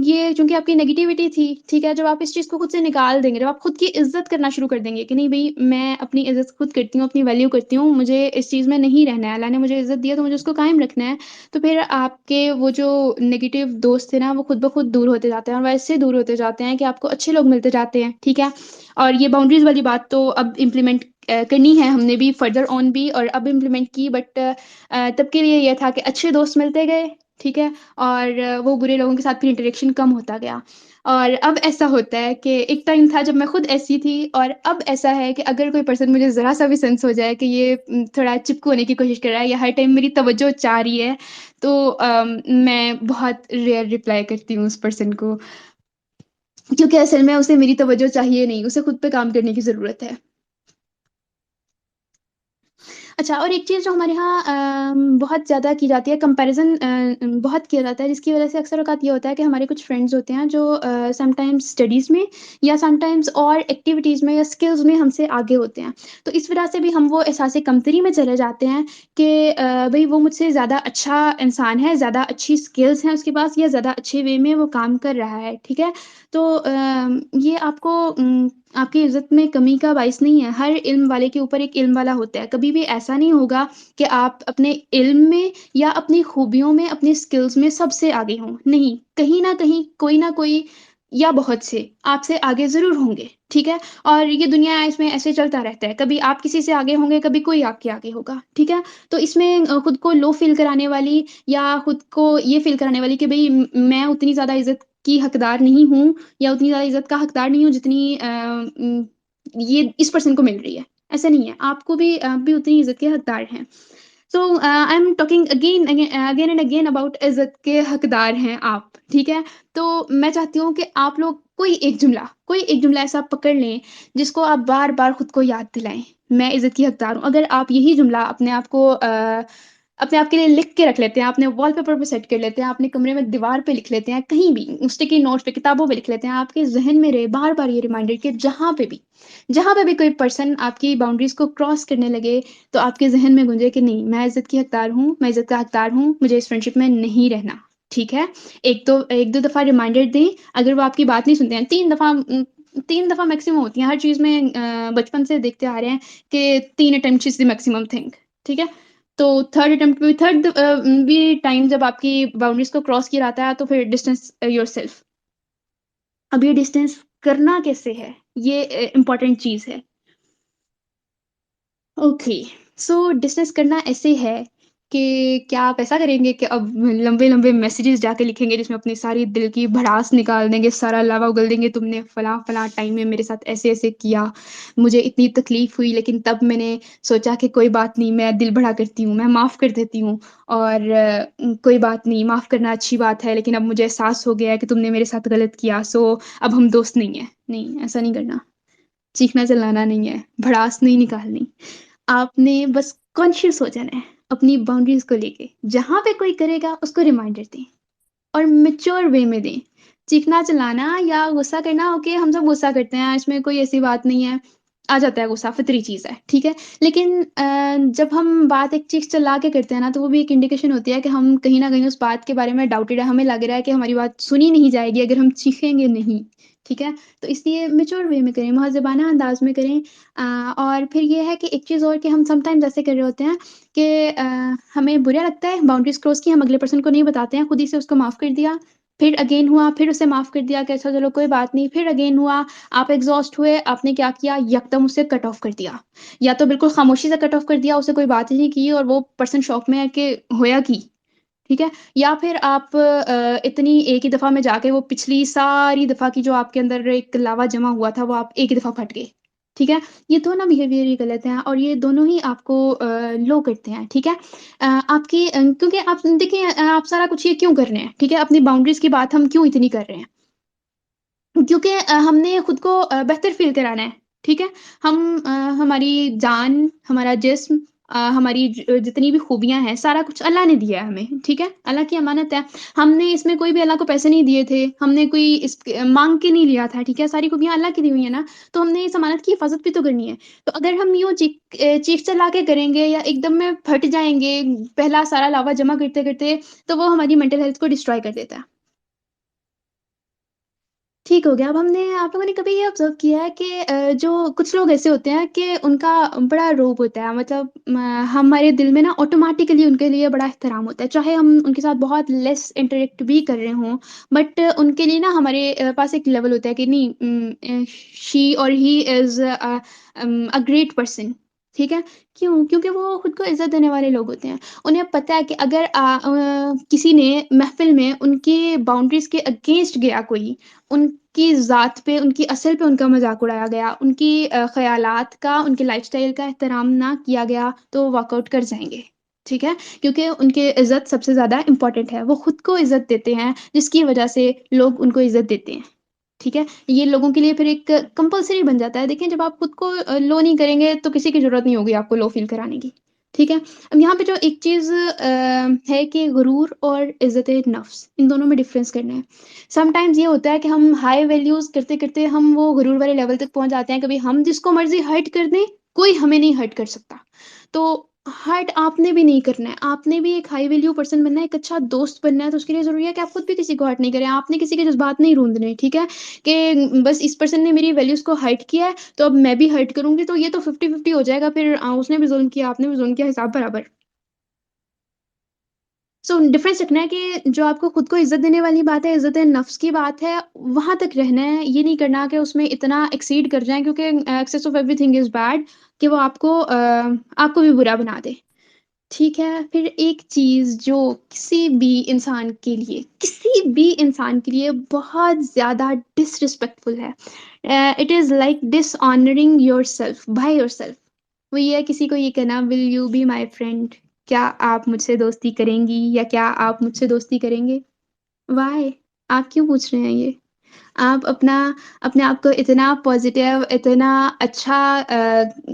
ये चूँकि आपकी नेगेटिविटी थी, ठीक है? जब आप इस चीज़ को खुद से निकाल देंगे, जब आप खुद की इज़्ज़त करना शुरू कर देंगे कि नहीं भई मैं अपनी इज़्ज़त खुद करती हूँ, अपनी वैल्यू करती हूँ, मुझे इस चीज़ में नहीं रहना है, अल्लाह ने मुझे इज़्ज़त दी है तो मुझे उसको कायम रखना है। तो फिर आपके वो जो नेगेटिव दोस्त थे ना, वो खुद ब खुद दूर होते जाते हैं, और वैसे दूर होते जाते हैं कि आपको अच्छे लोग मिलते जाते हैं, ठीक है? और ये बाउंड्रीज़ वाली बात तो अब इम्प्लीमेंट करनी है, हमने भी फर्दर ऑन भी और अब इम्प्लीमेंट की, बट तब के लिए ये था कि अच्छे दोस्त मिलते गए, ठीक है? और वो बुरे लोगों के साथ फिर इंटरेक्शन कम होता गया। और अब ऐसा होता है कि एक टाइम था जब मैं खुद ऐसी थी, और अब ऐसा है कि अगर कोई पर्सन मुझे ज़रा-सा भी सेंस हो जाए कि ये थोड़ा चिपकू होने की कोशिश कर रहा है या हर टाइम मेरी तवज्जो चाह रही है, तो मैं बहुत रेयर रिप्लाई करती हूँ उस पर्सन को। क्योंकि असल में उसे मेरी तवज्जो चाहिए नहीं, उसे खुद पे काम करने की ज़रूरत है। अच्छा, और एक चीज़ जो हमारे यहाँ बहुत ज़्यादा की जाती है, कंपैरिज़न बहुत किया जाता है, जिसकी वज़ह से अक्सर औक़ात ये होता है कि हमारे कुछ फ्रेंड्स होते हैं जो समटाइम्स स्टडीज़ में या समटाइम्स और एक्टिविटीज़ में या स्किल्स में हमसे आगे होते हैं। तो इस वज़ह से भी हम वो एहसास कमतरी में चले जाते हैं कि भई वो मुझसे ज़्यादा अच्छा इंसान है, ज़्यादा अच्छी स्किल्स हैं उसके पास, या ज़्यादा अच्छे वे में वो काम कर रहा है, ठीक है? तो ये आपको आपकी इज़्ज़त में कमी का बाइस नहीं है। हर इल्म वाले के ऊपर एक इल्म वाला होता है। कभी भी ऐसा नहीं होगा कि आप अपने इल्म में या अपनी खूबियों में, अपनी स्किल्स में सबसे आगे हों। नहीं, कहीं न कहीं कोई न कोई या बहुत से आपसे आगे ज़रूर होंगे, ठीक है? और ये दुनिया है, इसमें ऐसे चलता रहता है, कभी आप किसी से आगे होंगे, कभी कोई आपके आगे होगा, ठीक है? तो इसमें खुद को लो फ़ील कराने वाली या खुद को ये फ़ील कराने वाली कि भई मैं उतनी ज़्यादा इज़्ज़त की हकदार नहीं हूँ या उतनी ज़्यादा इज़्ज़त का हकदार नहीं हूँ जितनी ये इस पर्सन को मिल रही है, ऐसा नहीं है। आपको भी आप भी उतनी इज़्ज़त के हकदार हैं। So I am talking again and again about इज़्ज़त के हकदार हैं आप, ठीक है? तो मैं चाहती हूँ कि आप लोग कोई एक जुमला ऐसा पकड़ लें, जिसको आप बार-बार खुद को याद दिलाएँ, मैं इज़्ज़त की हकदार हूँ। अगर आप यही जुमला अपने आप के लिए लिख के रख लेते हैं, अपने वॉलपेपर पे सेट कर लेते हैं, अपने कमरे में दीवार पे लिख लेते हैं, कहीं भी स्टिकी नोट्स पे, किताबों पे लिख लेते हैं, आपके ज़हन में रहे बार-बार ये रिमाइंडर कि जहाँ पे भी कोई पर्सन आपकी बाउंड्रीज़ को क्रॉस करने लगे, तो आपके ज़हन में गूंजे कि नहीं, मैं इज़्ज़त की हकदार हूँ, मैं इज़्ज़त का हकदार हूँ, मुझे इस फ्रेंडशिप में नहीं रहना, ठीक है? 1-2 दफ़ा रिमाइंडर दें, अगर वो आपकी बात नहीं सुनते हैं, 3 दफ़ा मैक्सिमम होती हैं, हर चीज़ में बचपन से देखते आ रहे हैं कि 3 attempts is the maximum thing, ठीक है? तो भी टाइम जब आपकी बाउंड्रीज़ को क्रॉस किया जाता है, तो फिर डिस्टेंस योरसेल्फ। अब ये डिस्टेंस करना कैसे है? ये इम्पोर्टेंट चीज़ है। ओके, सो डिस्कस करना ऐसे है कि क्या आप ऐसा करेंगे कि अब लंबे-लंबे मैसेजेस जाके लिखेंगे जिसमें अपनी सारी दिल की भड़ास निकाल देंगे, सारा लावा उगल देंगे, तुमने फलाँ-फलाँ टाइम में मेरे साथ ऐसे-ऐसे किया, मुझे इतनी तकलीफ़ हुई लेकिन तब मैंने सोचा कि कोई बात नहीं, मैं दिल बड़ा करती हूँ, मैं माफ़ कर देती हूँ और कोई बात नहीं, माफ़ करना अच्छी बात है लेकिन अब मुझे एहसास हो गया है कि तुमने मेरे साथ गलत किया, सो अब हम दोस्त नहीं हैं। नहीं, ऐसा नहीं करना। चीखना-चिल्लाना नहीं है, भड़ास नहीं निकालनी। आपने बस कॉन्शियस हो जाना है अपनी बाउंड्रीज़ को लेके। जहाँ पे कोई करेगा उसको रिमाइंडर दें और मैच्योर वे में दें। चीखना-चिल्लाना या गुस्सा करना ओके हम सब गुस्सा करते हैं, इसमें कोई ऐसी बात नहीं है। आ जाता है गुस्सा, फितरी चीज़ है, ठीक है? लेकिन जब हम बात एक चीख-चिल्ला के करते हैं ना, तो वो भी एक इंडिकेशन होती है कि हम कहीं न कहीं उस बात के बारे में डाउटेड है। हमें लग रहा है कि हमारी बात सुनी नहीं जाएगी अगर हम चीखेंगे नहीं, ठीक है? तो इसलिए मैच्योर वे में करें, मुहज़्ज़बाना अंदाज़ में करें। और फिर ये है कि एक चीज़ और कि हम समटाइम्स ऐसे कर रहे होते हैं कि हमें बुरा लगता है बाउंड्रीज़ क्रॉस की, हम अगले पर्सन को नहीं बताते हैं, खुद ही से उसको माफ़ कर दिया, फिर अगेन हुआ, फिर उसे माफ़ कर दिया कि अच्छा चलो कोई बात नहीं, फिर अगेन हुआ, आप एग्ज़ॉस्ट हुए, आपने क्या किया, यकदम उसे कट ऑफ कर दिया। या तो बिल्कुल खामोशी से कट ऑफ कर दिया, उसे कोई बात ही नहीं की और वो पर्सन शॉक में है कि होया की, ठीक है? या फिर आप इतनी एक ही दफ़ा में जाके वो पिछली सारी दफ़ा की जो आपके अंदर एक लावा जमा हुआ था, वो आप एक ही दफ़ा फट गए, ठीक है? ये दोनों बिहेवियर ही गलत हैं और ये दोनों ही आपको लो करते हैं, ठीक है? क्योंकि आप देखिए आप सारा कुछ ये क्यों कर रहे हैं, ठीक है? अपनी बाउंड्रीज़ की बात हम क्यों इतनी कर रहे हैं? क्योंकि हमने खुद को बेहतर फ़ील कराना है, ठीक है? हमारी जान, हमारा जिस्म हमारी जितनी भी खूबियाँ हैं, सारा कुछ अल्लाह ने दिया है हमें, ठीक है? अल्लाह की अमानत है। हमने इसमें कोई भी अल्लाह को पैसे नहीं दिए थे, हमने कोई माँग के नहीं लिया था, ठीक है? सारी खूबियाँ अल्लाह की दी हुई हैं ना, तो हमने इस अमानत की हिफ़ाज़त भी तो करनी है। तो अगर हम यूँ चीख-चिल्ला के करेंगे या एकदम में फट जाएँगे, पहला सारा लावा जमा करते-करते, तो वो हमारी मेंटल हेल्थ को डिस्ट्रॉय कर देता है। ठीक हो गया। अब आप लोगों ने कभी ये ऑब्ज़र्व किया है कि जो कुछ लोग ऐसे होते हैं कि उनका बड़ा रोब होता है मतलब हमारे दिल में ना ऑटोमैटिकली उनके लिए बड़ा एहतराम होता है। चाहे हम उनके साथ बहुत लेस इंटरैक्ट भी कर रहे हों, बट उनके लिए ना हमारे पास एक लेवल होता है कि नहीं शी और he is a great person, ठीक है? क्यों? क्योंकि वो खुद को इज़्ज़त देने वाले लोग होते हैं। उन्हें पता है कि अगर किसी ने महफ़िल में उनकी बाउंड्रीज़ के अगेंस्ट गया कोई, उनकी ज़ात पे, उनकी असल पे उनका मज़ाक उड़ाया गया, उनकी ख़यालात का, उनके लाइफ़स्टाइल का एहतराम ना किया गया, तो वो वॉकआउट कर जाएँगे, ठीक है? क्योंकि उनकी इज़्ज़त सबसे ज़्यादा इम्पोर्टेंट है, वो खुद को इज़्ज़त देते हैं, जिसकी वजह से लोग उनको इज़्ज़त देते हैं, ठीक है? ये लोगों के लिए फिर एक कंपल्सरी बन जाता है। देखिए, जब आप खुद को लो नहीं करेंगे, तो किसी की ज़रूरत नहीं होगी आपको लो फ़ील कराने की, ठीक है? अब यहाँ पे जो एक चीज़ है कि गुरूर और इज़्ज़त-ए-नफ़्स, इन दोनों में डिफ़रेंस करना है। समटाइम्स ये होता है कि हम हाई वैल्यूज़ करते-करते हम वो गुरूर वाले लेवल तक पहुँच जाते हैं, कभी हम जिसको मर्ज़ी हर्ट कर दें, कोई हमें नहीं हर्ट कर सकता। तो हर्ट आपने भी नहीं करना है, आपने भी एक हाई वैल्यू पर्सन बनना है, एक अच्छा दोस्त बनना है, तो उसके लिए ज़रूरी है कि आप खुद भी किसी को हर्ट नहीं करें, आपने किसी के जज़्बात नहीं रूंधने, ठीक है? कि बस इस पर्सन ने मेरी वैल्यूज़ को हर्ट किया है, तो अब मैं भी हर्ट करूँगी, तो ये तो 50-50 हो जाएगा फिर उसने भी ज़ुल्म किया, आपने भी ज़ुल्म किया, हिसाब बराबर। सो डिफरेंस रखना है कि जो आपको खुद को इज़्ज़त देने वाली बात है, इज़्ज़त नफ्स की बात है, वहाँ तक रहना है। ये नहीं करना कि उसमें इतना एक्सीड कर जाएँ, क्योंकि excess of everything is bad, कि वो आपको भी बुरा बना दे। ठीक है? फिर एक चीज़ जो किसी भी इंसान के लिए बहुत ज़्यादा डिसरिस्पेक्टफुल है, it is like dishonouring yourself by yourself. वो ये है किसी को ये कहना, will you be my friend? क्या आप मुझसे दोस्ती करेंगी या क्या आप मुझसे दोस्ती करेंगे? व्हाई? आप क्यों पूछ रहे हैं ये? आप अपने आप को इतना पॉज़िटिव, इतना अच्छा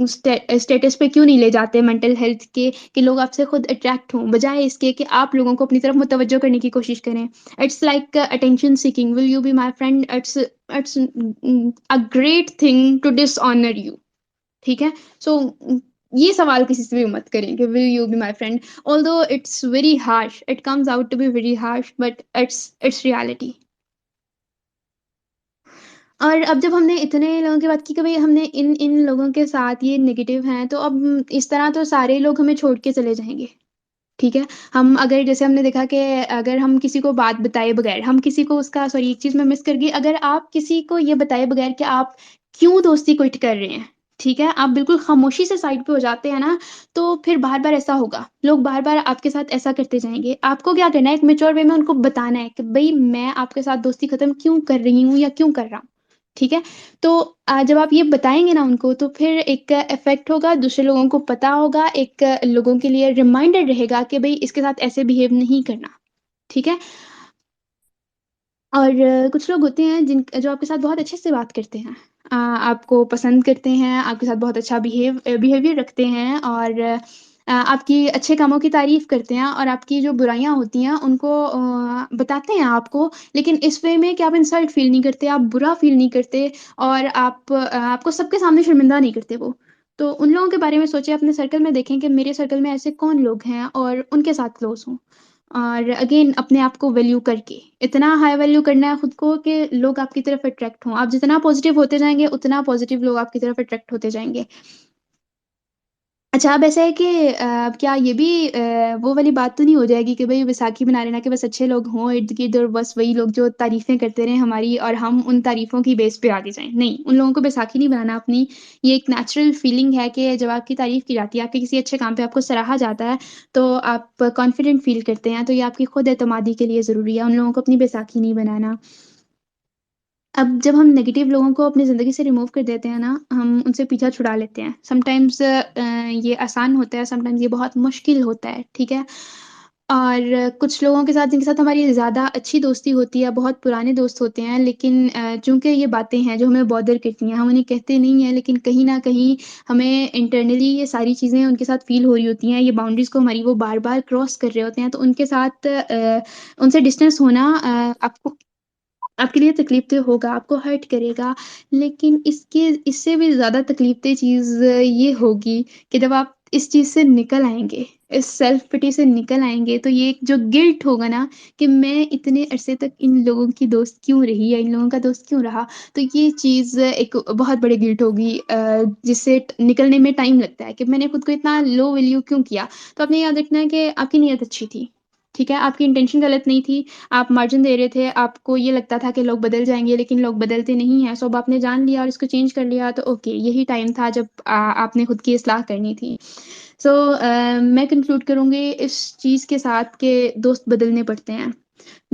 स्टेटस पे क्यों नहीं ले जाते मेंटल हेल्थ के, कि लोग आपसे खुद अट्रैक्ट हों, बजाय इसके कि आप लोगों को अपनी तरफ मुतवज्जो करने की कोशिश करें। It's like attention seeking, will you be my friend? It's a great thing to dishonour you. ठीक है? सो ये सवाल किसी से भी मत करें कि will you be my friend? Although it's very harsh, it comes out to be very harsh, but it's reality. और अब जब हमने इतने लोगों की बात की कि भई हमने इन इन लोगों के साथ ये नेगेटिव हैं, तो अब इस तरह तो सारे लोग हमें छोड़ के चले जाएँगे, ठीक है? हम अगर जैसे हमने देखा कि अगर हम किसी को बात बताए बगैर, हम किसी को उसका सॉरी एक चीज़ मैं मिस कर गई, अगर आप किसी को ये बताए बगैर कि आप क्यों दोस्ती क्विट कर रहे हैं, ठीक है? आप बिल्कुल खामोशी से साइड पे हो जाते हैं ना, तो फिर बार-बार ऐसा होगा। लोग बार-बार आपके साथ ऐसा करते जाएँगे। आपको क्या करना है, एक मैच्योर वे में उनको बताना है कि भई मैं आपके साथ दोस्ती खत्म क्यों कर रही हूँ या क्यों कर रहा हूँ, ठीक है? तो जब आप ये बताएँगे ना उनको, तो फिर एक इफ़ेक्ट होगा, दूसरे लोगों को पता होगा, एक लोगों के लिए रिमाइंडर रहेगा कि भई इसके साथ ऐसे बिहेव नहीं करना, ठीक है? और कुछ लोग होते हैं जो आपके साथ बहुत अच्छे से बात करते हैं। आपको पसंद करते हैं, आपके साथ बहुत अच्छा बिहेवियर रखते हैं, और आपकी अच्छे कामों की तारीफ़ करते हैं, और आपकी जो बुराइयाँ होती हैं उनको बताते हैं आपको, लेकिन इस वे में कि आप इंसल्ट फ़ील नहीं करते, आप बुरा फ़ील नहीं करते, और आपको सबके सामने शर्मिंदा नहीं करते वो। तो उन लोगों के बारे में सोचिए, अपने सर्कल में देखें कि मेरे सर्कल में ऐसे कौन लोग हैं, और उनके साथ क्लोज़ हों। और अगेन अपने आप को वैल्यू करके, इतना हाई वैल्यू करना है खुद को कि लोग आपकी तरफ अट्रैक्ट हों। आप जितना पॉज़िटिव होते जाएँगे, उतना पॉज़िटिव लोग आपकी तरफ अट्रैक्ट होते जाएँगे। अच्छा, अब ऐसा है कि क्या ये भी वो वाली बात तो नहीं हो जाएगी कि भई बैसाखी मना रहे ना, कि बस अच्छे लोग हों इर्द-गिर्द, और बस वही लोग जो तारीफ़ें करते रहें हमारी, और हम उन तारीफ़ों की बेस पे आगे जाएँ। नहीं, उन लोगों को बैसाखी नहीं बनाना अपनी। ये एक नेचुरल फीलिंग है कि जब आपकी तारीफ़ की जाती है, आपके किसी अच्छे काम पे आपको सराहा जाता है, तो आप कॉन्फिडेंट फ़ील करते हैं, तो ये आपकी खुद एतमादी के लिए ज़रूरी है। उन लोगों को अपनी बैसाखी नहीं बनाना। अब जब हम नेगेटिव लोगों को अपनी ज़िंदगी से रिमूव कर देते हैं ना, हम उनसे पीछा छुड़ा लेते हैं। समटाइम्स ये आसान होता है, समटाइम्स ये बहुत मुश्किल होता है, ठीक है? और कुछ लोगों के साथ जिनके साथ हमारी ज़्यादा अच्छी दोस्ती होती है, बहुत पुराने दोस्त होते हैं, लेकिन चूँकि ये बातें हैं जो हमें बॉदर करती हैं, हम उन्हें कहते नहीं हैं, लेकिन कहीं न कहीं हमें इंटरनली ये सारी चीज़ें उनके साथ फ़ील हो रही होती हैं, ये बाउंड्रीज़ को हमारी वो बार-बार क्रॉस कर रहे होते हैं, तो उनके साथ उनसे डिस्टेंस होना आपके लिए तकलीफ़देह होगा, आपको हर्ट करेगा, लेकिन इससे भी ज़्यादा तकलीफ़देह चीज़ ये होगी कि जब आप इस चीज़ से निकल आएँगे, इस सेल्फ पिटी से निकल आएँगे, तो ये एक जो गिल्ट होगा ना, कि मैं इतने अरसे तक इन लोगों की दोस्त क्यों रही या इन लोगों का दोस्त क्यों रहा, तो ये चीज़ एक बहुत बड़ी गिल्ट होगी, जिससे निकलने में टाइम लगता है कि मैंने खुद को इतना लो वैल्यू क्यों किया। तो आपने याद रखना है कि आपकी नीयत अच्छी थी, ठीक है? आपकी इंटेंशन गलत नहीं थी, आप मार्जिन दे रहे थे, आपको ये लगता था कि लोग बदल जाएँगे, लेकिन लोग बदलते नहीं हैं। सो अब आपने जान लिया और इसको चेंज कर लिया, तो ओके, यही टाइम था जब आपने खुद की इस्लाह करनी थी। सो मैं कंक्लूड करूँगी इस चीज़ के साथ कि दोस्त बदलने पड़ते हैं।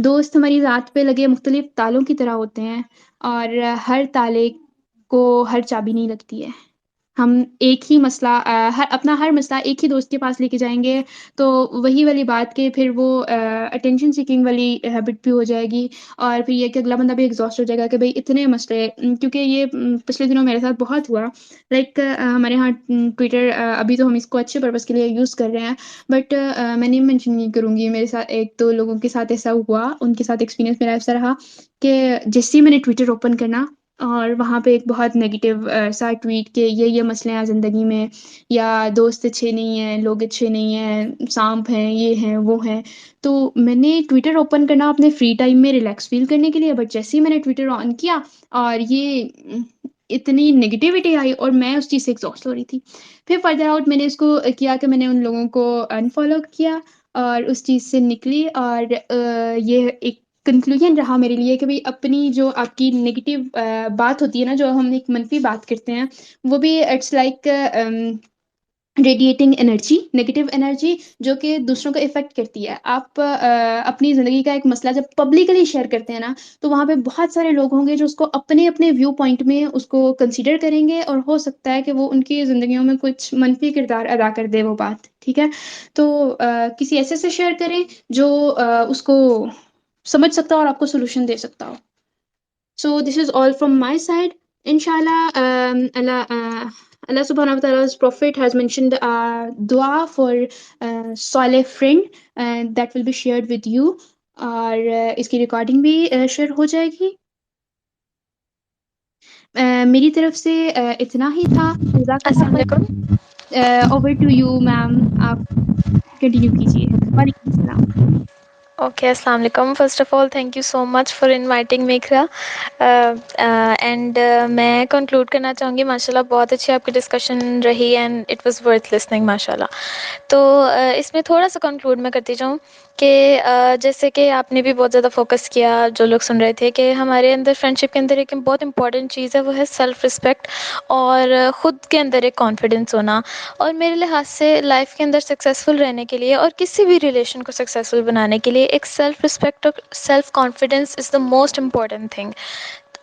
दोस्त हमारी ज़ात पे लगे मुख्तलिफ तालों की तरह होते हैं, और हर ताले को हर चाबी नहीं लगती है। हम एक ही मसला अपना हर मसला एक ही दोस्त के पास लेके जाएँगे, तो वही वाली बात कि फिर वो अटेंशन सीकिंग वाली हैबिट भी हो जाएगी, और फिर ये कि अगला बंदा भी एग्ज़ॉस्ट हो जाएगा कि भई इतने मसले, क्योंकि ये पिछले दिनों मेरे साथ बहुत हुआ। लाइक हमारे यहाँ ट्विटर, अभी तो हम इसको अच्छे पर्पज़ के लिए यूज़ कर रहे हैं, बट मैं नेम मेंशन नहीं करूँगी। मेरे साथ 1-2 लोगों के साथ ऐसा हुआ, उनके साथ एक्सपीरियंस मेरा ऐसा रहा कि जैसे ही मैंने ट्विटर ओपन करना, और वहाँ पे एक बहुत नेगेटिव सा ट्वीट कि ये मसले हैं ज़िंदगी में, या दोस्त अच्छे नहीं हैं, लोग अच्छे नहीं हैं, साँप हैं, ये हैं, वो हैं। तो मैंने ट्विटर ओपन करना अपने फ्री टाइम में रिलैक्स फ़ील करने के लिए, बट जैसे ही मैंने ट्विटर ऑन किया, और ये इतनी नेगेटिविटी आई, और मैं उस चीज़ से एग्ज़ॉस्ट हो रही थी। फिर फर्दर आउट मैंने इसको किया कि मैंने उन लोगों को अनफ़ॉलो किया, और उस चीज़ से निकली और ये एक कंक्लूजन रहा मेरे लिए कि भाई अपनी जो आपकी नेगेटिव बात होती है ना, जो हम एक मनफी बात करते हैं, वो भी it's like radiating energy, negative energy जो कि दूसरों को इफ़ेक्ट करती है। आप अपनी ज़िंदगी का एक मसला जब पब्लिकली शेयर करते हैं ना, तो वहाँ पे बहुत सारे लोग होंगे जो उसको अपने-अपने व्यू पॉइंट में उसको कंसीडर करेंगे और हो सकता है कि वो उनकी ज़िंदगियों में कुछ मनफ़ी किरदार अदा कर दे वो बात, ठीक है? तो किसी ऐसे से शेयर करें जो उसको समझ सकता हो और आपको सॉल्यूशन दे सकता हो। So this is all from my side. Inshallah, Allah subhanahu wa ta'ala's prophet has mentioned dua for Saleh friend that will be shared with you और इसकी रिकॉर्डिंग भी शेयर हो जाएगी। मेरी तरफ से इतना ही था। अस्सलाम वालेकुम। ओवर टू यू मैम, आप कंटिन्यू कीजिए। वालेकुम सलाम। Okay, Assalamu alaikum. First of all, thank you so much for inviting me, Ikra. And मैं conclude करना चाहूँगी, माशाल्लाह बहुत अच्छी आपकी discussion रही and it was worth listening, माशाल्लाह। तो इसमें थोड़ा सा conclude मैं करती जाऊँ कि जैसे कि आपने भी बहुत ज़्यादा फोकस किया, जो लोग सुन रहे थे, कि हमारे अंदर फ्रेंडशिप के अंदर एक बहुत इंपॉर्टेंट चीज़ है, वो है सेल्फ रिस्पेक्ट और ख़ुद के अंदर एक कॉन्फिडेंस होना। और मेरे लिहाज से लाइफ के अंदर सक्सेसफुल रहने के लिए और किसी भी रिलेशन को सक्सेसफुल बनाने के लिए एक सेल्फ रिस्पेक्ट और self confidence is the most important thing.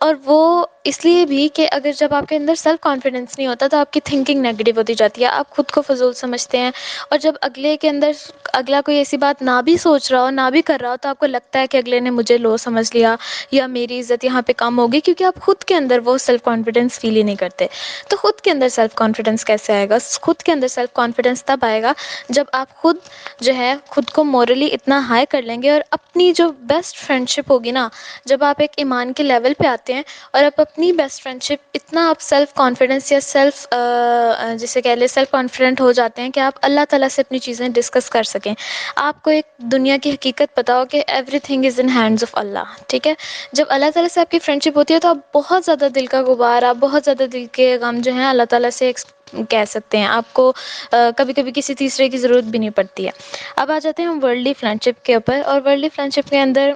और वो इसलिए भी कि अगर जब आपके अंदर सेल्फ कॉन्फिडेंस नहीं होता तो आपकी थिंकिंग नेगेटिव होती जाती है, आप खुद को फजूल समझते हैं। और जब अगले के अंदर अगला कोई ऐसी बात ना भी सोच रहा हो, ना भी कर रहा हो, तो आपको लगता है कि अगले ने मुझे लो समझ लिया या मेरी इज़्ज़त यहाँ पे कम होगी, क्योंकि आप खुद के अंदर वो सेल्फ कॉन्फिडेंस फील ही नहीं करते। तो खुद के अंदर सेल्फ कॉन्फिडेंस कैसे आएगा? खुद के अंदर सेल्फ कॉन्फिडेंस तब आएगा जब आप खुद जो है खुद को मोरली इतना हाई कर लेंगे और अपनी जो बेस्ट फ्रेंडशिप होगी ना, जब आप एक ईमान के लेवल पे आते हैं और आप अपनी बेस्ट फ्रेंडशिप इतना आप सेल्फ कॉन्फिडेंस या सेल्फ जिसे कह ले सेल्फ कॉन्फिडेंट हो जाते हैं कि आप अल्लाह ताला से अपनी चीज़ें डिस्कस कर सकें। आपको एक दुनिया की हकीकत पता हो कि everything is in hands of Allah, ठीक है? जब अल्लाह ताला से आपकी फ्रेंडशिप होती है तो आप बहुत ज़्यादा दिल का गुबार, आप बहुत ज़्यादा दिल के गम जो हैं अल्लाह ताला से कह सकते हैं। आपको कभी-कभी किसी तीसरे की ज़रूरत भी नहीं पड़ती है। अब आ जाते हैं हम वर्ल्डली फ्रेंडशिप के ऊपर। और वर्ल्डली फ्रेंडशिप के अंदर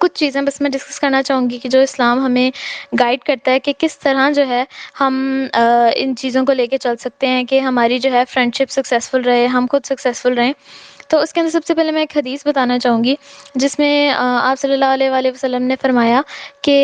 कुछ चीज़ें बस मैं डिस्कस करना चाहूँगी कि जो इस्लाम हमें गाइड करता है कि किस तरह जो है हम इन चीज़ों को लेके चल सकते हैं कि हमारी जो है फ्रेंडशिप सक्सेसफुल रहे, हम खुद सक्सेसफुल रहें। तो उसके अंदर सबसे पहले मैं एक हदीस बताना चाहूँगी, जिसमें आप सल्लल्लाहु अलैहि वसल्लम ने फरमाया कि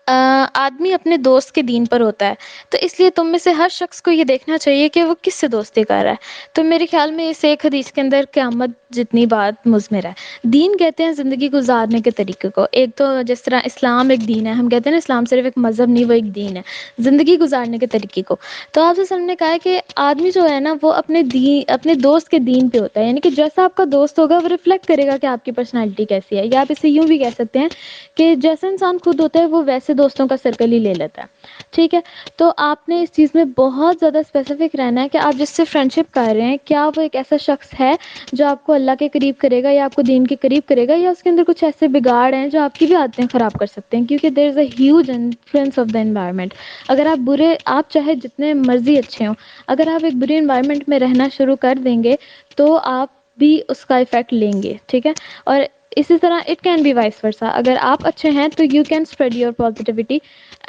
आदमी अपने दोस्त के दीन पर होता है, तो इसलिए तुम में से हर शख्स को ये देखना चाहिए कि वो किससे दोस्ती कर रहा है। तो मेरे ख्याल में इस एक हदीस के अंदर क़यामत जितनी बात मुज़मिर है। दीन कहते हैं ज़िंदगी गुजारने के तरीके को। एक तो जिस तरह इस्लाम एक दीन है, हम कहते हैं ना इस्लाम सिर्फ एक मज़हब नहीं, वो एक दीन है, ज़िंदगी गुजारने के तरीके को। तो आप जैसे हमने कहा है कि आदमी जो है ना वो अपने दोस्त के दीन पे होता है, यानी कि जैसा आपका दोस्त होगा वो रिफ्लेक्ट करेगा कि आपकी पर्सनैलिटी कैसी है। या आप इसे यूँ भी कह सकते हैं कि जैसा इंसान खुद होता है वो वैसे दोस्तों का सर्कल ही ले लेता है, ठीक है? तो आपने इस चीज़ में बहुत ज़्यादा स्पेसिफिक रहना है कि आप जिससे फ्रेंडशिप कर रहे हैं, क्या वो एक ऐसा शख्स है जो आपको अल्लाह के करीब करेगा या आपको दीन के करीब करेगा, या उसके अंदर कुछ ऐसे बिगाड़ हैं जो आपकी भी आदतें ख़राब कर सकते हैं। क्योंकि there is a huge influence of the environment. अगर आप चाहे जितने मर्जी अच्छे हों, अगर आप एक बुरे एनवायरनमेंट में रहना शुरू कर देंगे तो आप भी उसका इफ़ेक्ट लेंगे, ठीक है? और इसी तरह it can B vice versa. अगर आप अच्छे हैं तो you can spread your positivity,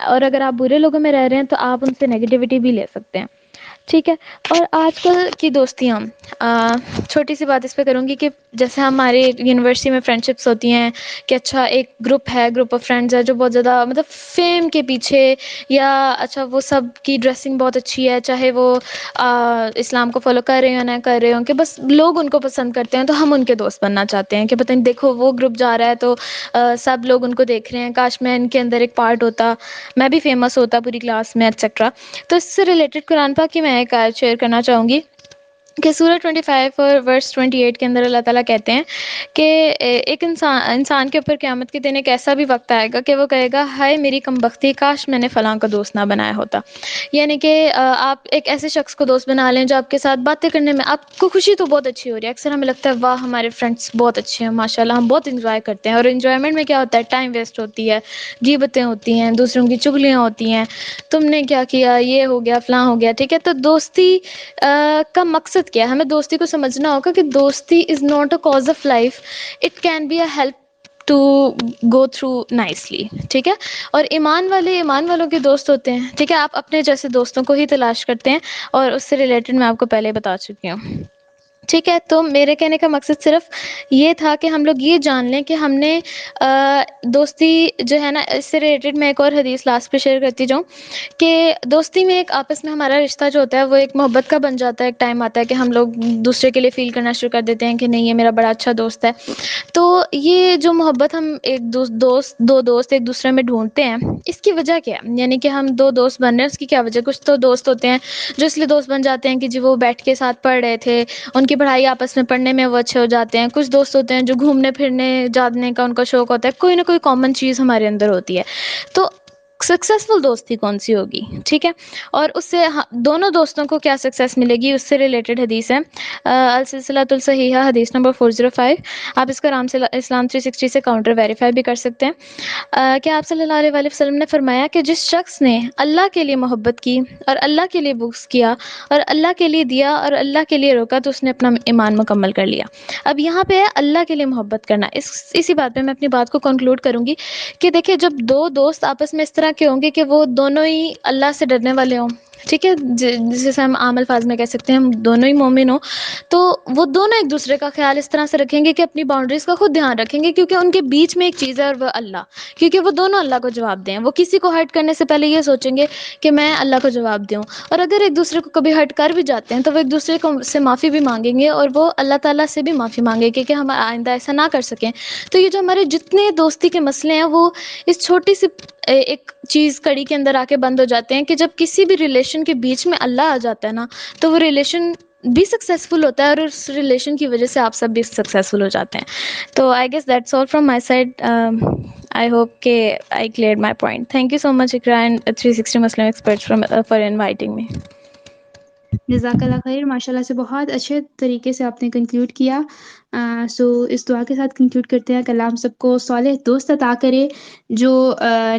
और अगर आप बुरे लोगों में रह रहे हैं तो आप उनसे नेगेटिविटी भी ले सकते हैं, ठीक है? और आजकल की दोस्तियाँ, छोटी सी बात इस पे करूँगी कि जैसे हमारे यूनिवर्सिटी में फ्रेंडशिप्स होती हैं कि अच्छा एक ग्रुप है, ग्रुप ऑफ फ्रेंड्स है जो बहुत ज़्यादा मतलब फेम के पीछे, या अच्छा वो सब की ड्रेसिंग बहुत अच्छी है, चाहे वो इस्लाम को फॉलो कर रहे हो या ना कर रहे हो, कि बस लोग उनको पसंद करते हैं तो हम उनके दोस्त बनना चाहते हैं कि पता नहीं देखो वो ग्रुप जा रहा है तो सब लोग उनको देख रहे हैं, काश मैं इनके अंदर एक पार्ट होता, मैं भी फेमस होता पूरी क्लास में, एक्सेट्रा। तो इससे रिलेटेड कुरान पाक की मैं एक आयत शेयर करना चाहूँगी कि सूरह 25 और वर्स 28 के अंदर अल्लाह ताला कहते हैं कि एक इंसान के ऊपर क़यामत के दिन एक ऐसा भी वक्त आएगा कि वो कहेगा हाय मेरी कमबख्ती, काश मैंने फ़लाँ का दोस्त ना बनाया होता। यानी कि आप एक ऐसे शख्स को दोस्त बना लें जो आपके साथ बातें करने में आपको खुशी तो बहुत अच्छी हो रही है। अक्सर हमें लगता है वाह हमारे फ्रेंड्स बहुत अच्छे हैं, माशाल्लाह हम बहुत इंजॉय करते हैं, और इन्जॉयमेंट में क्या होता है, टाइम वेस्ट होती है, ग़ीबतें होती हैं, दूसरों की चुगलियाँ होती हैं, तुमने क्या किया, ये हो गया, फ़लाँ हो गया, ठीक है? तो दोस्ती का मकसद मकसद क्या है। हमें दोस्ती को समझना होगा कि दोस्ती is not a cause of life, it can be a help to go through nicely, ठीक है। और ईमान वालों के दोस्त होते हैं, ठीक है। आप अपने जैसे दोस्तों को ही तलाश करते हैं, और उससे रिलेटेड मैं आपको पहले बता चुकी हूँ, ठीक है। तो मेरे कहने का मकसद सिर्फ ये था कि हम लोग ये जान लें कि हमने दोस्ती जो है ना, इससे रिलेटेड मैं एक और हदीस लास्ट पे शेयर करती जाऊँ कि दोस्ती में एक आपस में हमारा रिश्ता जो होता है वो एक मोहब्बत का बन जाता है। एक टाइम आता है कि हम लोग दूसरे के लिए फ़ील करना शुरू कर देते हैं कि नहीं, ये मेरा बड़ा अच्छा दोस्त है। तो ये जो मोहब्बत हम दो दोस्त एक दूसरे में ढूंढते हैं, इसकी वजह क्या है, यानी कि हम दो दोस्त बन रहे हैं, उसकी क्या वजह। कुछ तो दोस्त होते हैं जो इसलिए दोस्त बन जाते हैं कि जी वो बैठ के साथ पढ़ रहे थे, उनकी पढ़ाई आपस में पढ़ने में वो अच्छे हो जाते हैं। कुछ दोस्त होते हैं जो घूमने फिरने जाने का उनका शौक होता है, कोई ना कोई कॉमन चीज़ हमारे अंदर होती है। तो सक्सेसफुल दोस्ती कौन सी होगी, ठीक है। और उससे दोनों दोस्तों को क्या सक्सेस मिलेगी, उससे रिलेटेड हदीस है अल सिलसिलतुल सहीहा हदीस नंबर 405। आप इसका आराम से इस्लाम 360 से काउंटर वेरीफाई भी कर सकते हैं। क्या आप सल्लल्लाहु अलैहि वसल्लम ने फरमाया कि जिस शख्स ने अल्लाह के लिए मोहब्बत की और अल्लाह के लिए बुग़्ज़ किया और अल्लाह के लिए दिया और अल्लाह के लिए रोका, तो उसने अपना ईमान मुकम्मल कर लिया। अब यहाँ पे है अल्लाह के लिए मोहब्बत करना। इसी बात पे मैं अपनी बात को कंक्लूड करूँगी कि देखिए, जब दो दोस्त आपस में इस तरह के होंगे कि वो दोनों ही अल्लाह से डरने वाले हों, ठीक है, जिसे हम आम अल्फाज में कह सकते हैं, हम दोनों ही मोमिन हो, तो वो दोनों एक दूसरे का ख्याल इस तरह से रखेंगे कि अपनी बाउंड्रीज का खुद ध्यान रखेंगे, क्योंकि उनके बीच में एक चीज़ है और वह अल्लाह। क्योंकि वो दोनों अल्लाह को जवाब दें, वो किसी को हर्ट करने से पहले ये सोचेंगे कि मैं अल्लाह को जवाब दूँ। और अगर एक दूसरे को कभी हर्ट कर भी जाते हैं तो वो एक दूसरे को से माफ़ी भी मांगेंगे, और वो अल्लाह ताला से भी माफ़ी मांगेंगे कि हम आइंदा ऐसा ना कर सकें। तो ये जो हमारे जितने दोस्ती के मसले हैं, वो इस छोटी सी एक चीज़ कड़ी के अंदर आके बंद हो जाते हैं कि जब किसी भी रिलेशन के बीच में अल्लाह आ जाता है ना, तो वो रिलेशन भी सक्सेसफुल होता है, और उस रिलेशन की वजह से आप सब भी सक्सेसफुल हो जाते हैं। तो I guess that's all from my side. I hope के I clear my point. Thank you so much Iqra and 360 Muslim experts for inviting me. जज़ाकल्लाह खैर, माशाल्लाह से बहुत अच्छे तरीके से आपने कंक्लूड किया। सो इस दुआ के साथ कंक्लूड करते हैं कि अल्लाह हम सबको सालेह दोस्त अता करे जो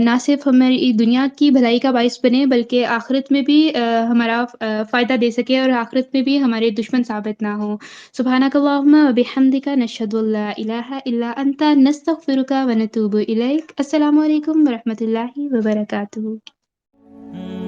ना सिर्फ हमारी दुनिया की भलाई का बाइस बने, बल्कि आखिरत में भी हमारा फ़ायदा दे सके और आखिरत में भी हमारे दुश्मन साबित ना हो। सुब्हानकल्लाहुम्मा व बिहम्दिका नशहदु अल्ला इलाहा इल्ला अंता नस्तगफिरुका व नतूबु इलैक। अस्सलामु अलैकुम व रहमतुल्लाहि व बरकातुहू।